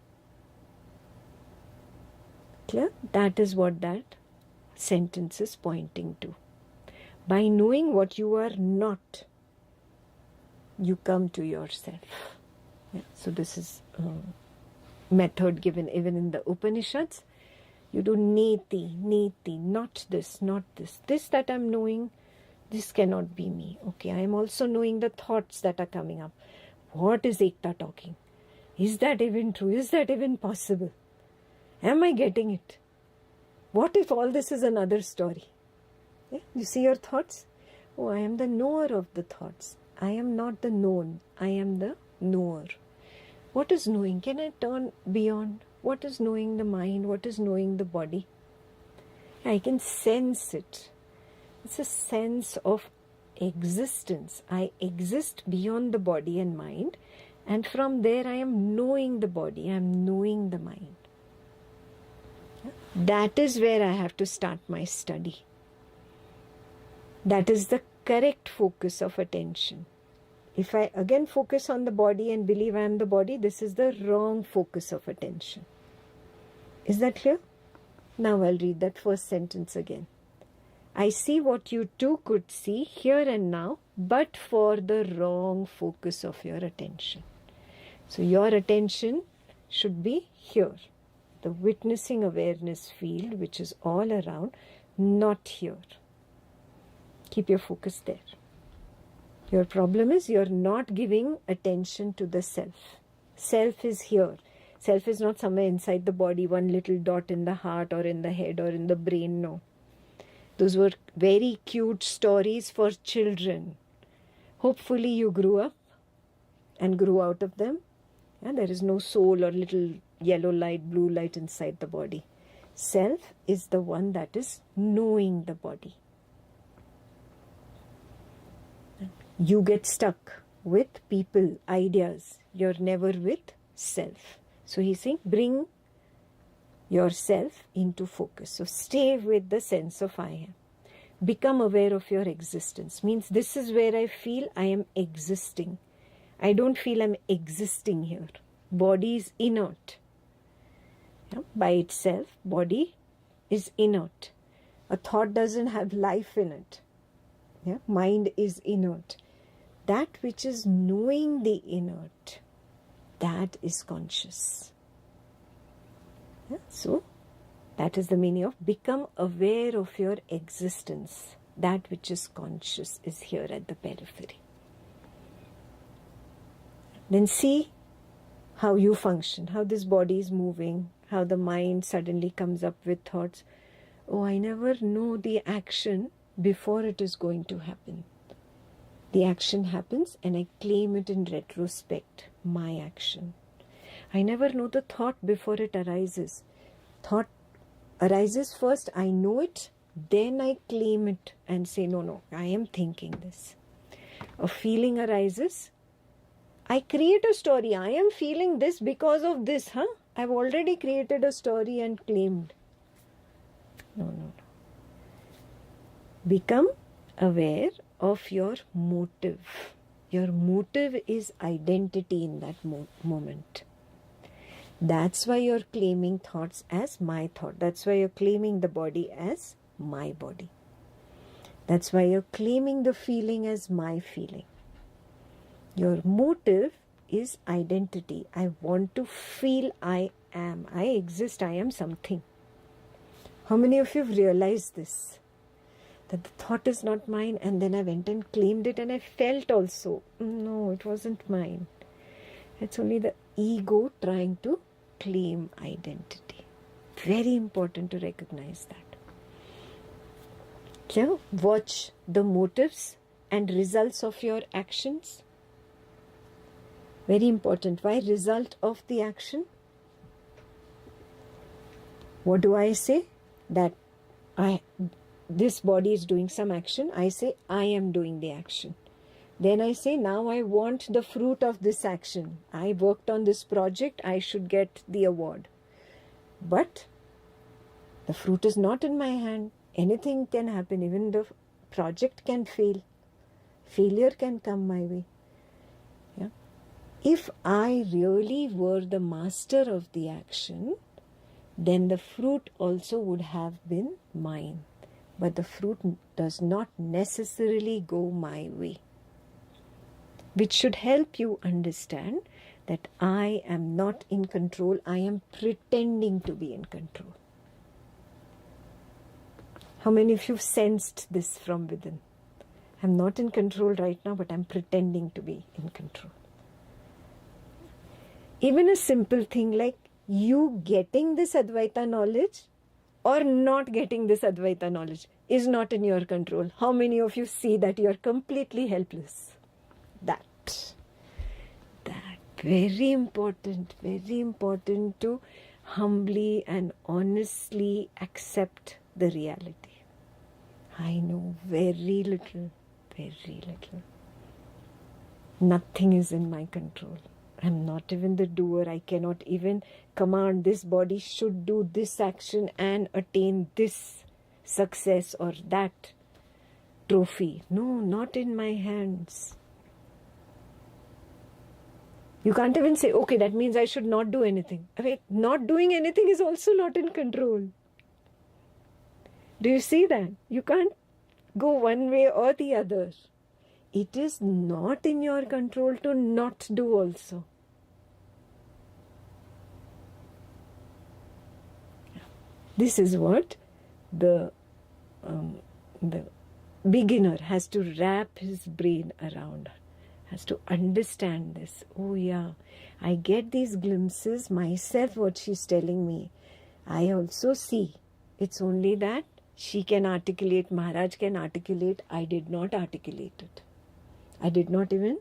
Clear? That is what that sentence is pointing to. By knowing what you are not, you come to yourself. Yeah. So this is a method given even in the Upanishads. You do neti, not this, not this. This that I'm knowing, this cannot be me. Okay, I am also knowing the thoughts that are coming up. What is Ekta talking? Is that even true? Is that even possible? Am I getting it? What if all this is another story? Yeah? You see your thoughts? Oh, I am the knower of the thoughts. I am not the known. I am the knower. What is knowing? Can I turn beyond? What is knowing the mind? What is knowing the body? I can sense it. It's a sense of existence. I exist beyond the body and mind, and from there I am knowing the body, I am knowing the mind. That is where I have to start my study. That is the correct focus of attention. If I again focus on the body and believe I am the body, this is the wrong focus of attention. Is that clear? Now I'll read that first sentence again. I see what you too could see here and now, but for the wrong focus of your attention. So your attention should be here, the witnessing awareness field, which is all around, not here. Keep your focus there. Your problem is you're not giving attention to the self. Self is here. Self is not somewhere inside the body, one little dot in the heart or in the head or in the brain, no. Those were very cute stories for children. Hopefully you grew up and grew out of them. And there is no soul or little yellow light, blue light inside the body. Self is the one that is knowing the body. You get stuck with people, ideas. You're never with self. So he's saying, bring yourself into focus. So stay with the sense of I am. Become aware of your existence. Means this is where I feel I am existing. I don't feel I'm existing here. Body is inert. Yeah, by itself, body is inert. A thought doesn't have life in it. Yeah, mind is inert. That which is knowing the inert, that is conscious. Yeah, so that is the meaning of become aware of your existence. That which is conscious is here at the periphery. Then see how you function, how this body is moving, how the mind suddenly comes up with thoughts. Oh, I never know the action before it is going to happen. The action happens and I claim it in retrospect, my action. I never know the thought before it arises. Thought arises first, I know it, then I claim it and say, no, I am thinking this. A feeling arises, I create a story. I am feeling this because of this, I've already created a story and claimed. No. Become aware of your motive. Your motive is identity in that moment. That's why you're claiming thoughts as my thought. That's why you're claiming the body as my body. That's why you're claiming the feeling as my feeling. Your motive is identity. I want to feel I am. I exist. I am something. How many of you have realized this? That the thought is not mine, and then I went and claimed it and I felt also, no, it wasn't mine. It's only the ego trying to claim identity. Very important to recognize that. So, watch the motives and results of your actions. Very important. Why result of the action? What do I say? That this body is doing some action. I say I am doing the action. Then I say now I want the fruit of this action. I worked on this project. I should get the award. But the fruit is not in my hand. Anything can happen. Even the project can fail. Failure can come my way. Yeah. If I really were the master of the action, then the fruit also would have been mine. But the fruit does not necessarily go my way. Which should help you understand that I am not in control. I am pretending to be in control. How many of you have sensed this from within? I'm not in control right now, but I'm pretending to be in control. Even a simple thing like you getting this Advaita knowledge or not getting this Advaita knowledge is not in your control. How many of you see that you are completely helpless? That. Very important to humbly and honestly accept the reality. I know very little. Nothing is in my control. I'm not even the doer. I cannot even command this body should do this action and attain this success or that trophy. No, not in my hands. You can't even say, okay, that means I should not do anything. I mean, not doing anything is also not in control. Do you see that? You can't go one way or the other. It is not in your control to not do also. This is what the beginner has to wrap his brain around. Has to understand this. Oh yeah, I get these glimpses myself, what she's telling me. I also see. It's only that she can articulate, Maharaj can articulate, I did not articulate it. I did not even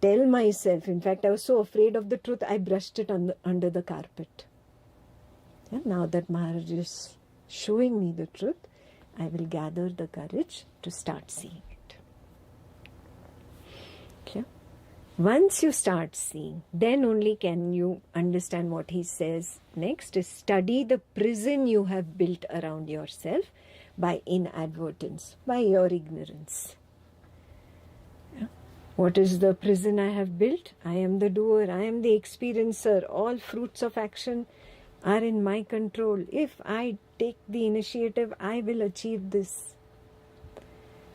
tell myself. In fact, I was so afraid of the truth, I brushed it under the carpet. And now that Maharaj is showing me the truth, I will gather the courage to start seeing it. Okay? Once you start seeing, then only can you understand what he says next is study the prison you have built around yourself by inadvertence, by your ignorance. Yeah? What is the prison I have built? I am the doer, I am the experiencer. All fruits of action are in my control. If I take the initiative, I will achieve this.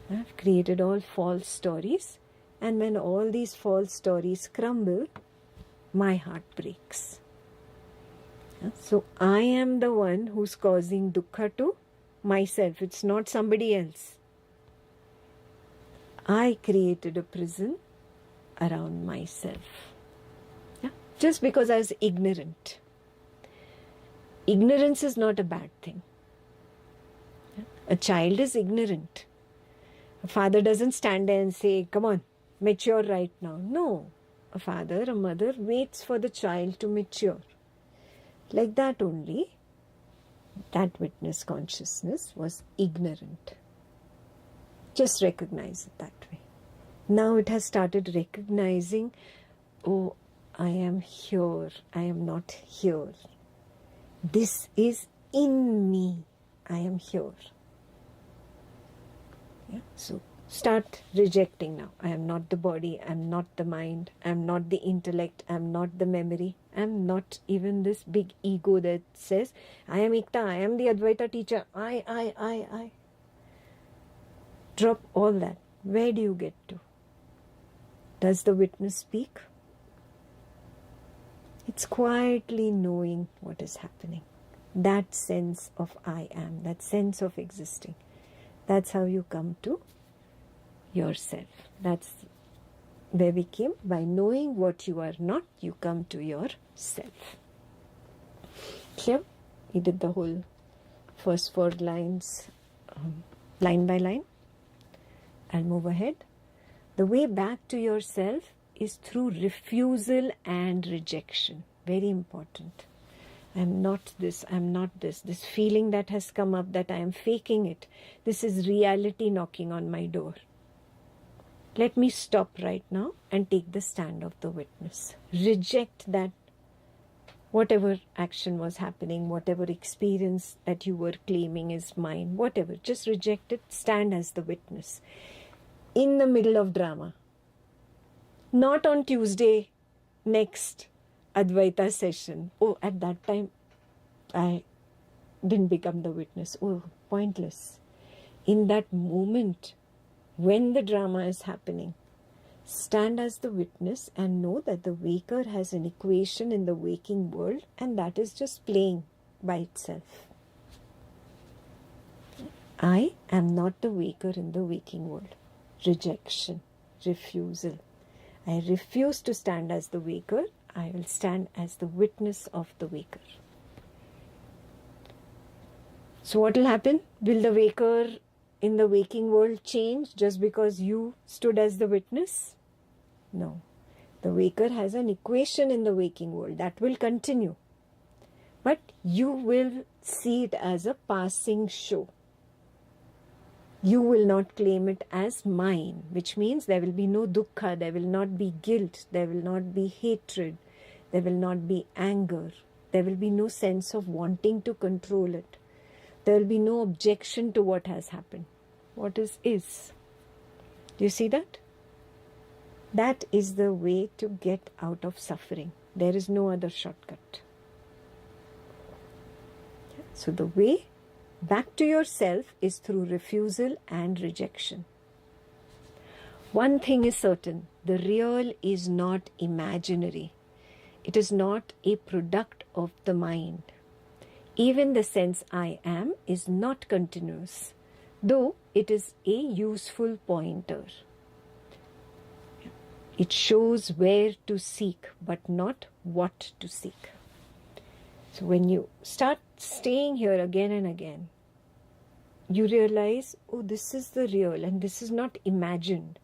I have created all false stories, and when all these false stories crumble, my heart breaks. So I am the one who's causing dukkha to myself. It's not somebody else. I created a prison around myself. Yeah? Just because I was ignorant. Ignorance is not a bad thing. A child is ignorant. A father doesn't stand there and say, come on, mature right now. No. A father, a mother waits for the child to mature. Like that only, that witness consciousness was ignorant. Just recognize it that way. Now it has started recognizing, oh, I am here, I am not here. This is in me. I am here. Yeah? So start rejecting now. I am not the body. I am not the mind. I am not the intellect. I am not the memory. I am not even this big ego that says, I am Ikta. I am the Advaita teacher. I. Drop all that. Where do you get to? Does the witness speak? It's quietly knowing what is happening. That sense of I am, that sense of existing. That's how you come to yourself. That's where we came. By knowing what you are not, you come to yourself. Clear? We did the whole first 4 lines, line by line. I'll move ahead. The way back to yourself is through refusal and rejection. Very important. I am not this, I am not this. This feeling that has come up that I am faking it. This is reality knocking on my door. Let me stop right now and take the stand of the witness. Reject that whatever action was happening, whatever experience that you were claiming is mine, whatever. Just reject it. Stand as the witness. In the middle of drama. Not on Tuesday, next Advaita session. Oh, at that time, I didn't become the witness. Oh, pointless. In that moment, when the drama is happening, stand as the witness and know that the waker has an equation in the waking world, and that is just playing by itself. I am not the waker in the waking world. Rejection, refusal. I refuse to stand as the waker. I will stand as the witness of the waker. So what will happen? Will the waker in the waking world change just because you stood as the witness? No. The waker has an equation in the waking world that will continue. But you will see it as a passing show. You will not claim it as mine, which means there will be no dukkha, there will not be guilt, there will not be hatred, there will not be anger, there will be no sense of wanting to control it. There will be no objection to what has happened. What is. Do you see that? That is the way to get out of suffering. There is no other shortcut. So the way back to yourself is through refusal and rejection. One thing is certain, the real is not imaginary. It is not a product of the mind. Even the sense I am is not continuous, though it is a useful pointer. It shows where to seek, but not what to seek. So when you start staying here again and again, you realize, oh, this is the real and this is not imagined.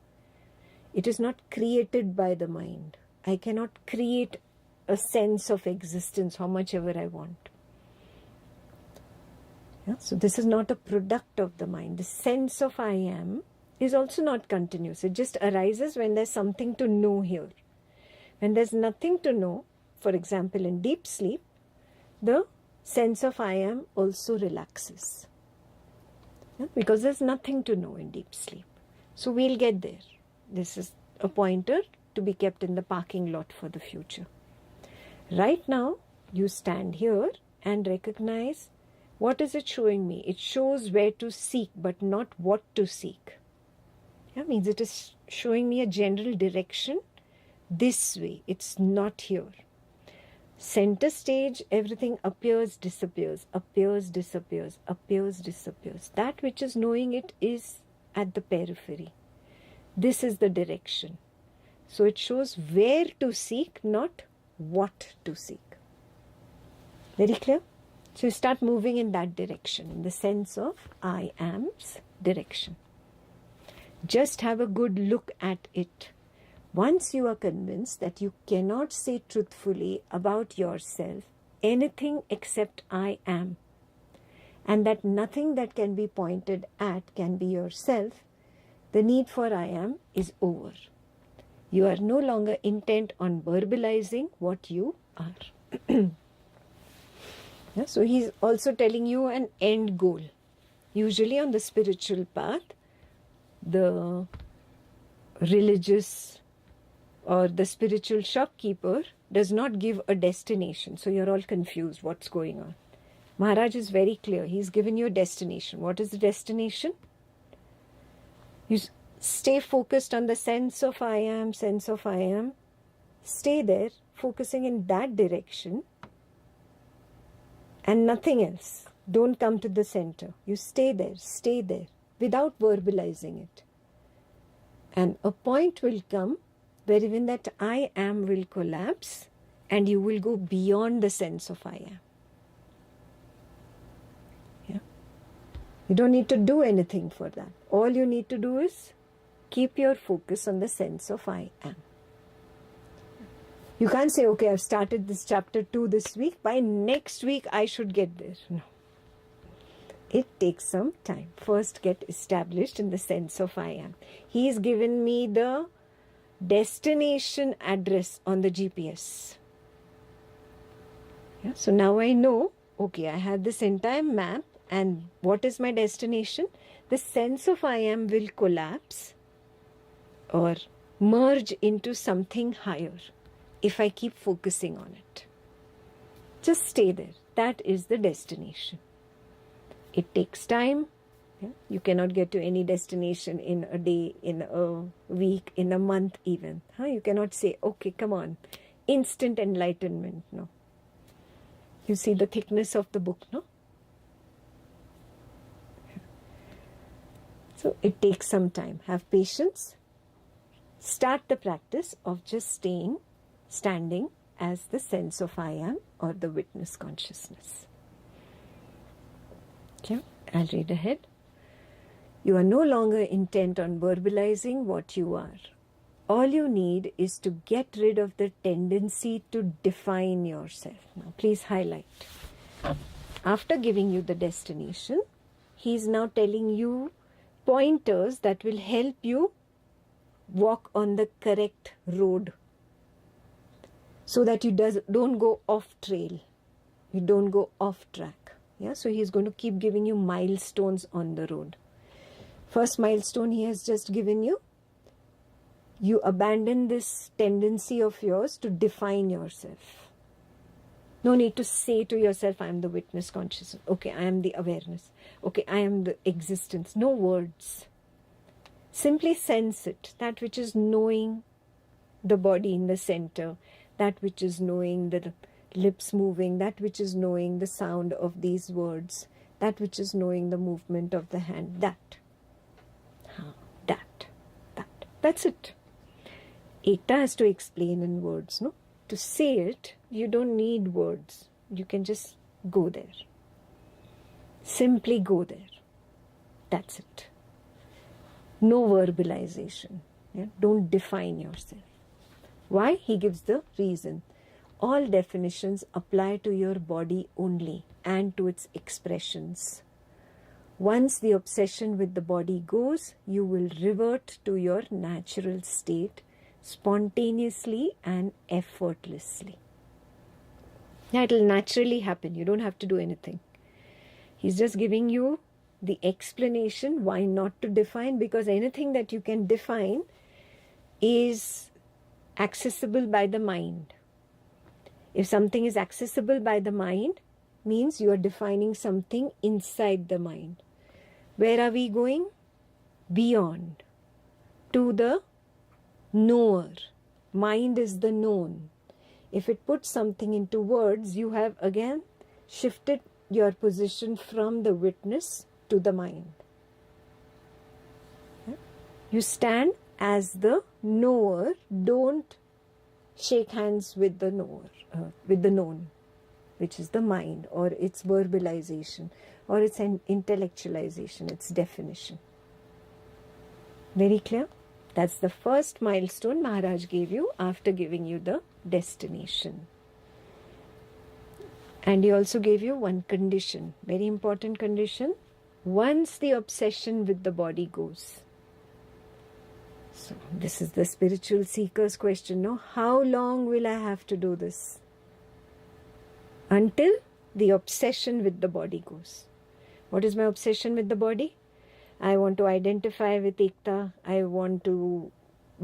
It is not created by the mind. I cannot create a sense of existence how much ever I want. Yeah? So this is not a product of the mind. The sense of I am is also not continuous. It just arises when there's something to know here. When there's nothing to know, for example in deep sleep, the sense of I am also relaxes. Yeah? Because there's nothing to know in deep sleep. So we'll get there. This is a pointer to be kept in the parking lot for the future. Right now, you stand here and recognize, what is it showing me? It shows where to seek, but not what to seek. Yeah, means it is showing me a general direction this way. It's not here. Center stage, everything appears, disappears, appears, disappears, appears, disappears. That which is knowing it is at the periphery. This is the direction. So it shows where to seek, not what to seek. Very clear? So you start moving in that direction, in the sense of I am's direction. Just have a good look at it. Once you are convinced that you cannot say truthfully about yourself anything except I am, and that nothing that can be pointed at can be yourself, the need for I am is over. You are no longer intent on verbalizing what you are. Yeah, so he's also telling you an end goal. Usually on the spiritual path, the religious or the spiritual shopkeeper does not give a destination. So you're all confused what's going on. Maharaj is very clear. He's given you a destination. What is the destination? You stay focused on the sense of I am, sense of I am. Stay there, focusing in that direction and nothing else. Don't come to the center. You stay there without verbalizing it. And a point will come where even that I am will collapse and you will go beyond the sense of I am. Yeah? You don't need to do anything for that. All you need to do is keep your focus on the sense of I am. You can't say, okay, I've started this chapter 2 this week. By next week, I should get there. No. It takes some time. First, get established in the sense of I am. He's given me the destination address on the GPS. Yeah, so now I know, okay, I have this entire map, and what is my destination? The sense of I am will collapse or merge into something higher if I keep focusing on it. Just stay there. That is the destination. It takes time. Yeah? You cannot get to any destination in a day, in a week, in a month even. You cannot say, okay, come on, instant enlightenment. No. You see the thickness of the book, no? So it takes some time. Have patience. Start the practice of just standing as the sense of I am or the witness consciousness. Okay, I'll read ahead. You are no longer intent on verbalizing what you are. All you need is to get rid of the tendency to define yourself. Now, please highlight. After giving you the destination, he is now telling you pointers that will help you walk on the correct road so that you don't go off trail. You don't go off track. Yeah, so he's going to keep giving you milestones on the road. First milestone he has just given you. You abandon this tendency of yours to define yourself. No need to say to yourself, I am the witness consciousness. Okay, I am the awareness. Okay, I am the existence. No words. Simply sense it. That which is knowing the body in the center. That which is knowing the lips moving. That which is knowing the sound of these words. That which is knowing the movement of the hand. That. That's it. Ekta has to explain in words, no? To say it, you don't need words. You can just go there. Simply go there. That's it. No verbalization. Yeah? Don't define yourself. Why? He gives the reason. All definitions apply to your body only and to its expressions. Once the obsession with the body goes, you will revert to your natural state spontaneously and effortlessly. Yeah, it will naturally happen. You don't have to do anything. He's just giving you the explanation why not to define, because anything that you can define is accessible by the mind. If something is accessible by the mind, means you are defining something inside the mind. Where are we going? Beyond. To the knower. Mind is the known. If it puts something into words, you have again shifted your position from the witness to the mind. You stand as the knower. Don't shake hands with the knower, with the known, which is the mind, or its verbalization, or its intellectualization, its definition. Very clear? That's the first milestone Maharaj gave you after giving you the destination. And he also gave you one condition, very important condition. Once the obsession with the body goes. So this is the spiritual seeker's question, no? How long will I have to do this? Until the obsession with the body goes. What is my obsession with the body? I want to identify with Ekta. I want to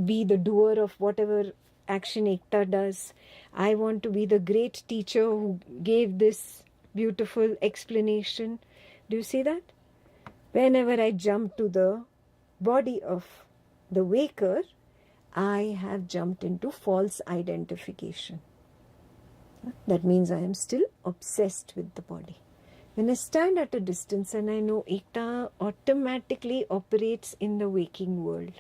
be the doer of whatever action Ekta does. I want to be the great teacher who gave this beautiful explanation. Do you see that? Whenever I jump to the body of the waker, I have jumped into false identification. That means I am still obsessed with the body. When I stand at a distance and I know Ekta automatically operates in the waking world.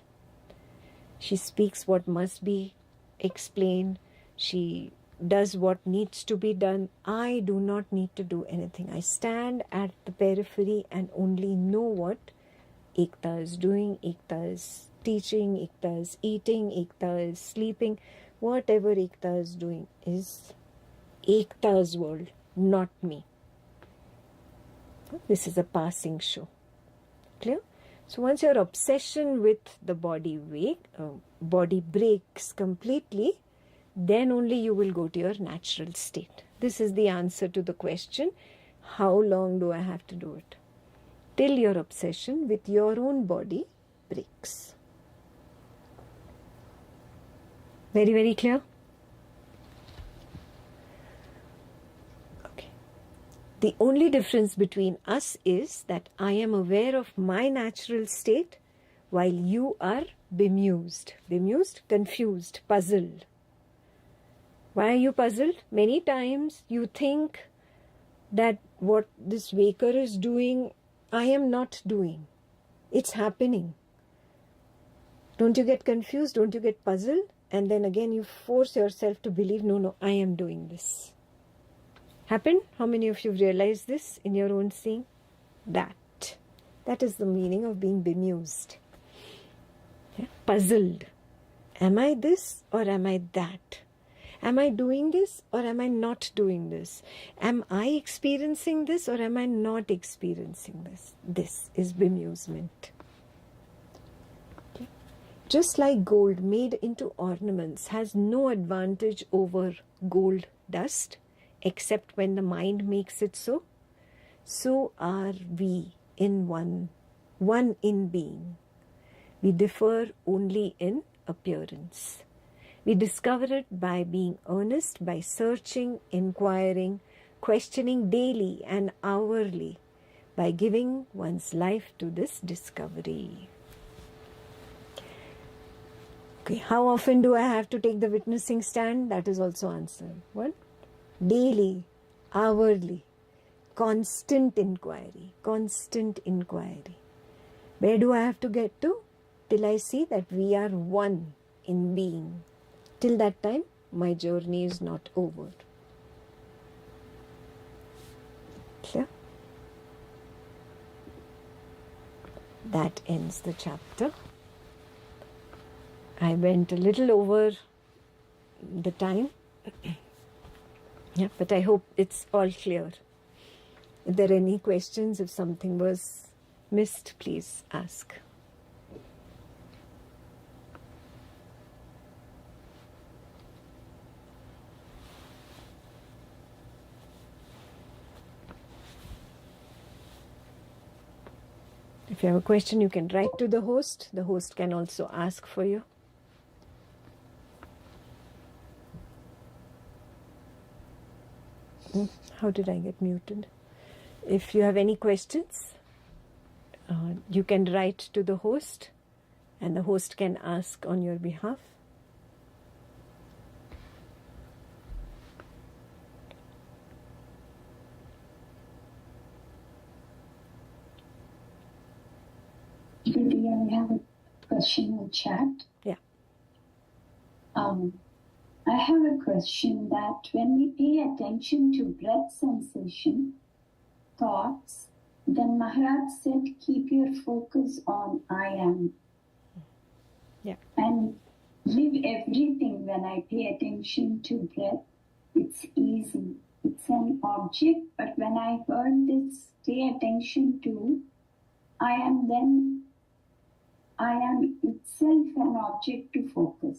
She speaks what must be explained. She does what needs to be done. I do not need to do anything. I stand at the periphery and only know what Ekta is doing, Ekta is teaching, Ekta is eating, Ekta is sleeping. Whatever Ekta is doing is Ekta's world, not me. This is a passing show. Clear? So once your obsession with the body breaks completely, then only you will go to your natural state. This is the answer to the question, how long do I have to do it? Till your obsession with your own body breaks. Very, very clear? The only difference between us is that I am aware of my natural state while you are bemused. Bemused, confused, puzzled. Why are you puzzled? Many times you think that what this waker is doing, I am not doing. It's happening. Don't you get confused? Don't you get puzzled? And then again you force yourself to believe, no, I am doing this. Happened? How many of you realize this in your own seeing? That is the meaning of being bemused. Yeah? Puzzled. Am I this or am I that? Am I doing this or am I not doing this? Am I experiencing this or am I not experiencing this? This is bemusement. Okay. Just like gold made into ornaments has no advantage over gold dust, except when the mind makes it so, so are we in one in being. We differ only in appearance. We discover it by being earnest, by searching, inquiring, questioning daily and hourly, by giving one's life to this discovery. Okay, how often do I have to take the witnessing stand? That is also answered. What? Daily, hourly, constant inquiry, constant inquiry. Where do I have to get to? Till I see that we are one in being. Till that time, my journey is not over. Clear? That ends the chapter. I went a little over the time. Yeah, but I hope it's all clear. If there are any questions, if something was missed, please ask. If you have a question, you can write to the host. The host can also ask for you. How did I get muted? If you have any questions, you can write to the host and the host can ask on your behalf. Judy, I have a question in chat. Yeah. I have a question that when we pay attention to breath sensation, thoughts, then Maharaj said, keep your focus on I am. Yeah. And live everything when I pay attention to breath. It's easy. It's an object, but when I heard this, pay attention to I am, then I am itself an object to focus.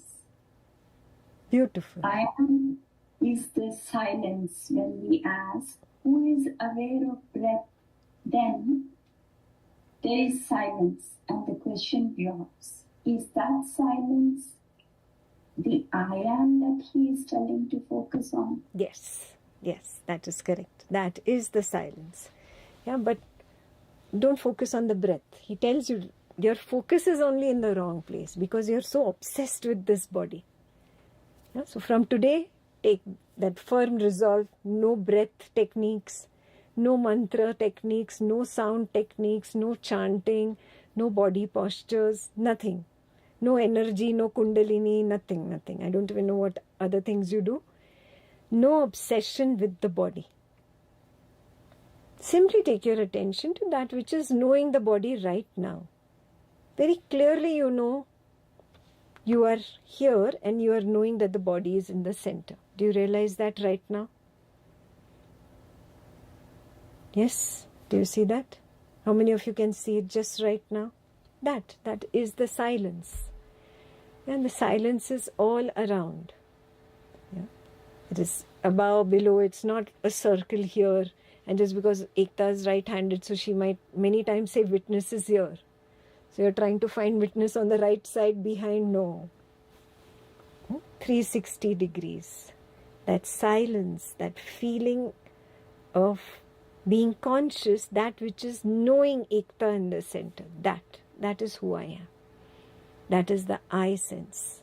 Beautiful. I am is the silence. When we ask, who is aware of breath? Then there is silence and the question drops. Is that silence the I am that he is telling to focus on? Yes, that is correct. That is the silence. Yeah, but don't focus on the breath. He tells you your focus is only in the wrong place because you're so obsessed with this body. Yeah, so from today, take that firm resolve, no breath techniques, no mantra techniques, no sound techniques, no chanting, no body postures, nothing. No energy, no kundalini, nothing. I don't even know what other things you do. No obsession with the body. Simply take your attention to that which is knowing the body right now. Very clearly you know you are here and you are knowing that the body is in the center. Do you realize that right now? Yes? Do you see that? How many of you can see it just right now? That is the silence. And the silence is all around. Yeah. It is above, below. It's not a circle here. And just because Ekta is right-handed, so she might many times say witness is here. So you're trying to find witness on the right side behind. No. 360 degrees. That silence, that feeling of being conscious, that which is knowing Ekta in the center. That is who I am. That is the I sense.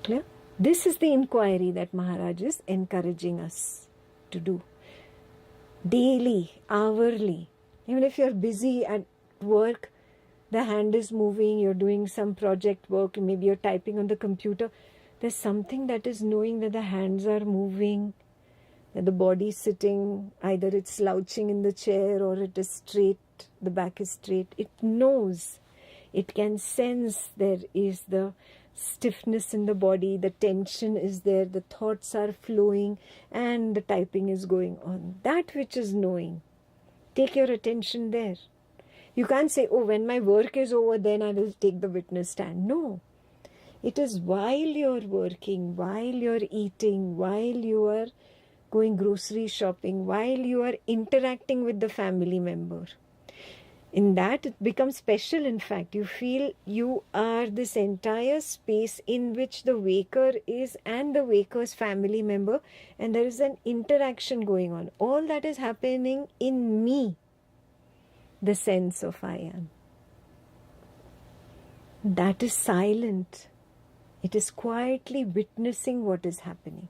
Clear? This is the inquiry that Maharaj is encouraging us to do. Daily, hourly. Even if you're busy at work, the hand is moving, you're doing some project work, maybe you're typing on the computer, there's something that is knowing that the hands are moving, that the body is sitting, either it's slouching in the chair or it is straight, the back is straight. It knows. It can sense there is the stiffness in the body, the tension is there, the thoughts are flowing and the typing is going on. That which is knowing. Take your attention there. You can't say, oh, when my work is over, then I will take the witness stand. No. It is while you're working, while you're eating, while you are going grocery shopping, while you are interacting with the family member. In that, it becomes special, in fact. You feel you are this entire space in which the waker is and the waker's family member, and there is an interaction going on. All that is happening in me, the sense of I am. That is silent. It is quietly witnessing what is happening.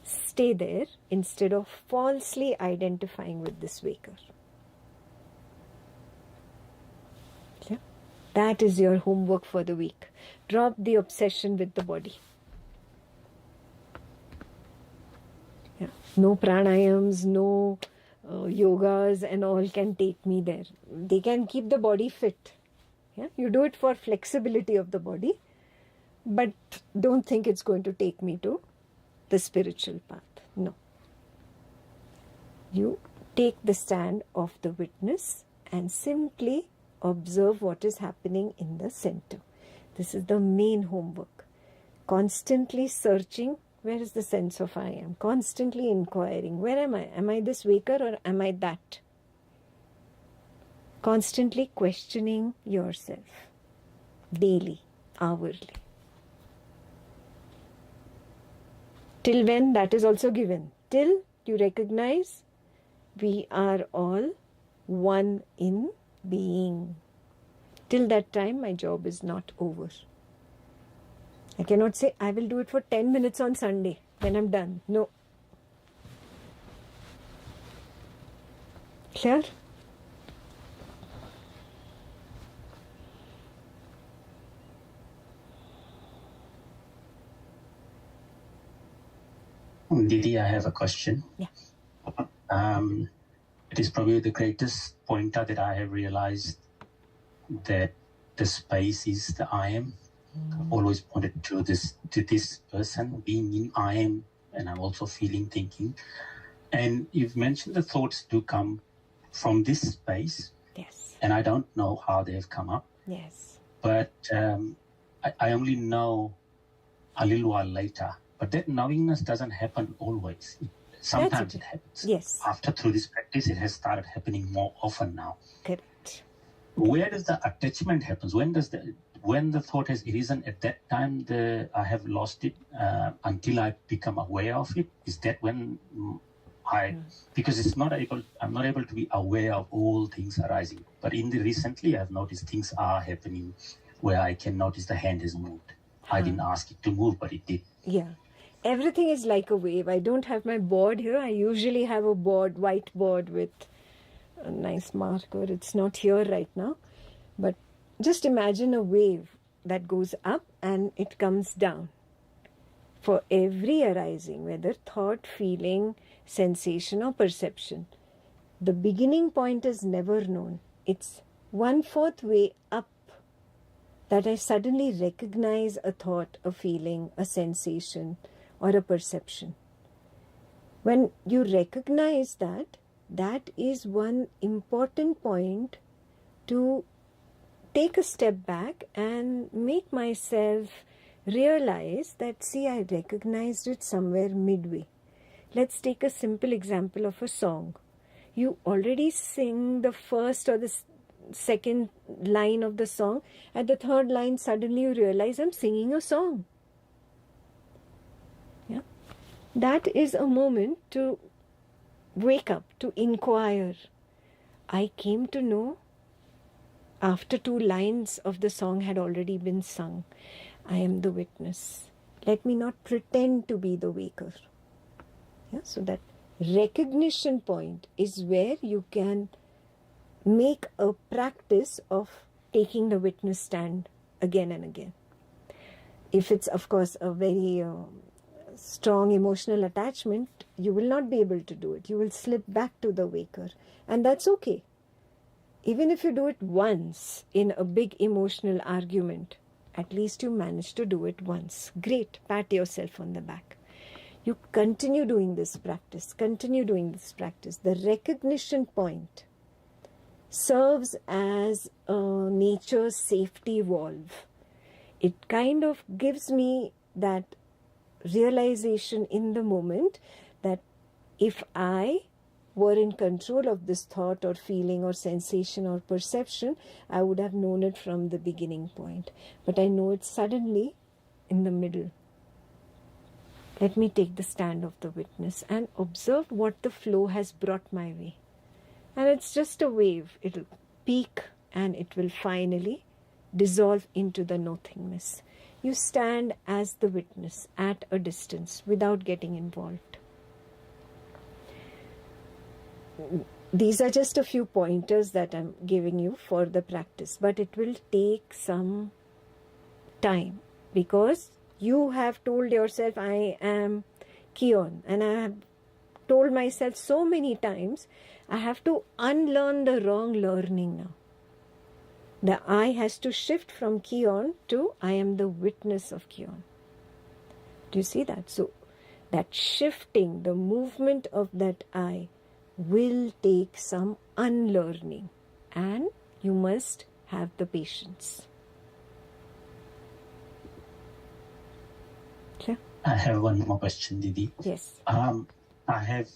Stay there instead of falsely identifying with this waker. Yeah? That is your homework for the week. Drop the obsession with the body. Yeah. No pranayams, no yogas and all can take me there. They can keep the body fit. Yeah, you do it for flexibility of the body, but don't think it's going to take me to the spiritual path. No. You take the stand of the witness and simply observe what is happening in the center. This is the main homework. Constantly searching, where is the sense of I am? Constantly inquiring, where am I? Am I this waker or am I that? Constantly questioning yourself, daily, hourly. Till when? That is also given. Till you recognize we are all one in being. Till that time, my job is not over. I cannot say, I will do it for 10 minutes on Sunday when I'm done. No. Clear? Didi, I have a question. Yeah. It is probably the greatest pointer that I have realized that the space is the I am. I've always pointed to this person being in I am, and I'm also feeling, thinking. And you've mentioned the thoughts do come from this space. Yes. And I don't know how they've come up. Yes. But I only know a little while later. But that knowingness doesn't happen always. Sometimes it happens. Yes. After through this practice, it has started happening more often now. Correct. Where does the attachment happen? When the thought has arisen at that time, I have lost it until I become aware of it? Is that when because I'm not able to be aware of all things arising. But recently I've noticed things are happening where I can notice the hand has moved. I didn't ask it to move, but it did. Yeah. Everything is like a wave. I don't have my board here. I usually have a board, white board with a nice marker. It's not here right now. But just imagine a wave that goes up and it comes down. For every arising, whether thought, feeling, sensation or perception, the beginning point is never known. It's 1/4 way up that I suddenly recognize a thought, a feeling, a sensation or a perception. When you recognize that, that is one important point to take a step back and make myself realize that, see, I recognized it somewhere midway. Let's take a simple example of a song. You already sing the first or the second line of the song. At the third line, suddenly you realize I'm singing a song. Yeah, that is a moment to wake up, to inquire. I came to know after 2 lines of the song had already been sung. I am the witness. Let me not pretend to be the waker. Yeah, so that recognition point is where you can make a practice of taking the witness stand again and again. If it's, of course, a very strong emotional attachment, you will not be able to do it. You will slip back to the waker. And that's okay. Even if you do it once in a big emotional argument, at least you managed to do it once. Great. Pat yourself on the back. You continue doing this practice. Continue doing this practice. The recognition point serves as nature's safety valve. It kind of gives me that realization in the moment that if I were in control of this thought or feeling or sensation or perception, I would have known it from the beginning point. But I know it suddenly in the middle. Let me take the stand of the witness and observe what the flow has brought my way. And it's just a wave. It'll peak and it will finally dissolve into the nothingness. You stand as the witness at a distance without getting involved. These are just a few pointers that I'm giving you for the practice, but it will take some time because you have told yourself, I am Kion, and I have told myself so many times, I have to unlearn the wrong learning now. The I has to shift from Kion to I am the witness of Kion. Do you see that? So that shifting, the movement of that I will take some unlearning, and you must have the patience. Okay? I have one more question, Didi. Yes. I have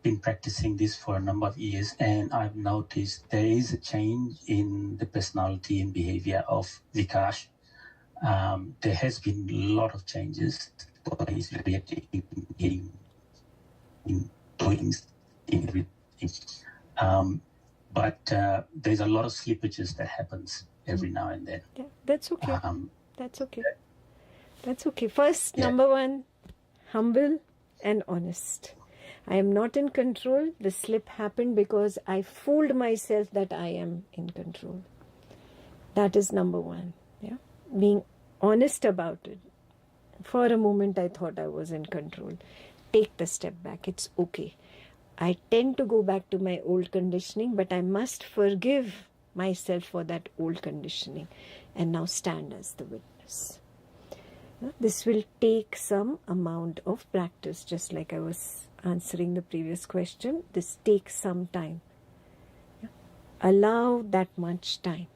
been practicing this for a number of years, and I've noticed there is a change in the personality and behavior of Vikash. There has been a lot of changes. He's reacting, in doing everything. But there's a lot of slippages that happens every now and then. Yeah, that's okay. That's okay. That's okay. First, Yeah. number one, humble and honest. I am not in control. The slip happened because I fooled myself that I am in control. That is number one. Yeah, being honest about it. For a moment, I thought I was in control. Take the step back. It's okay. I tend to go back to my old conditioning, but I must forgive myself for that old conditioning and now stand as the witness. This will take some amount of practice, just like I was answering the previous question. This takes some time. Allow that much time.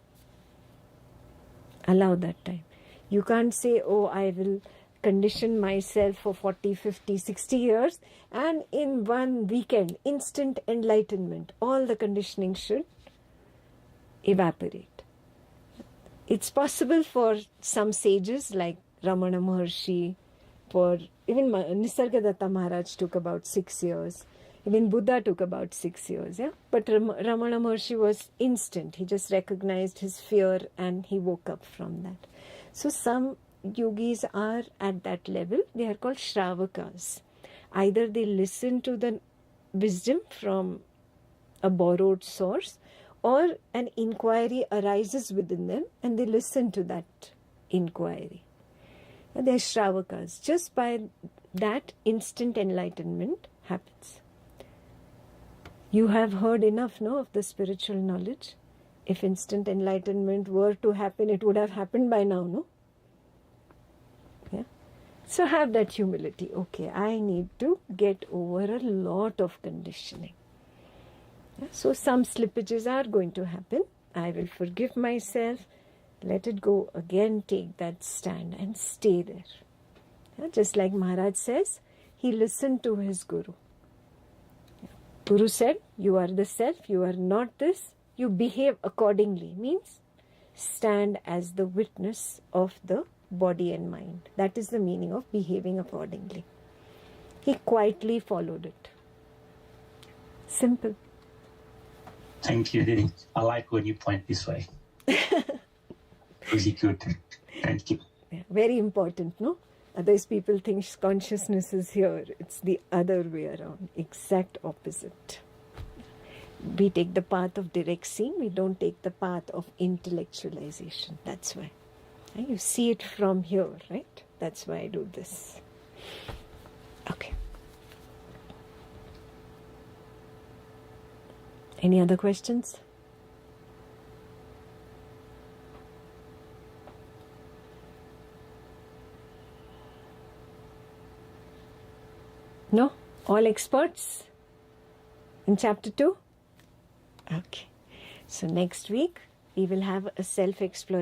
Allow that time. You can't say, oh, I will condition myself for 40, 50, 60 years and in one weekend, instant enlightenment. All the conditioning should evaporate. It's possible for some sages like Ramana Maharshi, for even Nisargadatta Maharaj took about 6 years. Even Buddha took about 6 years, yeah. But Ramana Maharshi was instant. He just recognized his fear and he woke up from that. So some yogis are at that level. They are called Shravakas. Either they listen to the wisdom from a borrowed source, or an inquiry arises within them and they listen to that inquiry. And they are Shravakas. Just by that, instant enlightenment happens. You have heard enough, no, of the spiritual knowledge. If instant enlightenment were to happen, it would have happened by now, no? Yeah. So have that humility. Okay, I need to get over a lot of conditioning. Yeah? So some slippages are going to happen. I will forgive myself. Let it go again, take that stand and stay there. Yeah? Just like Maharaj says, he listened to his Guru. Yeah. Guru said, you are the self, you are not this, you behave accordingly. Means stand as the witness of the body and mind. That is the meaning of behaving accordingly. He quietly followed it. Simple. Thank you, Didi. I like when you point this way. Really good. Thank you. Yeah, very important, no? Otherwise people think consciousness is here. It's the other way around. Exact opposite. We take the path of direct seeing. We don't take the path of intellectualization. That's why. You see it from here, right? That's why I do this. Okay. Any other questions? No? All experts in chapter 2? Okay. So next week we will have a self-exploration.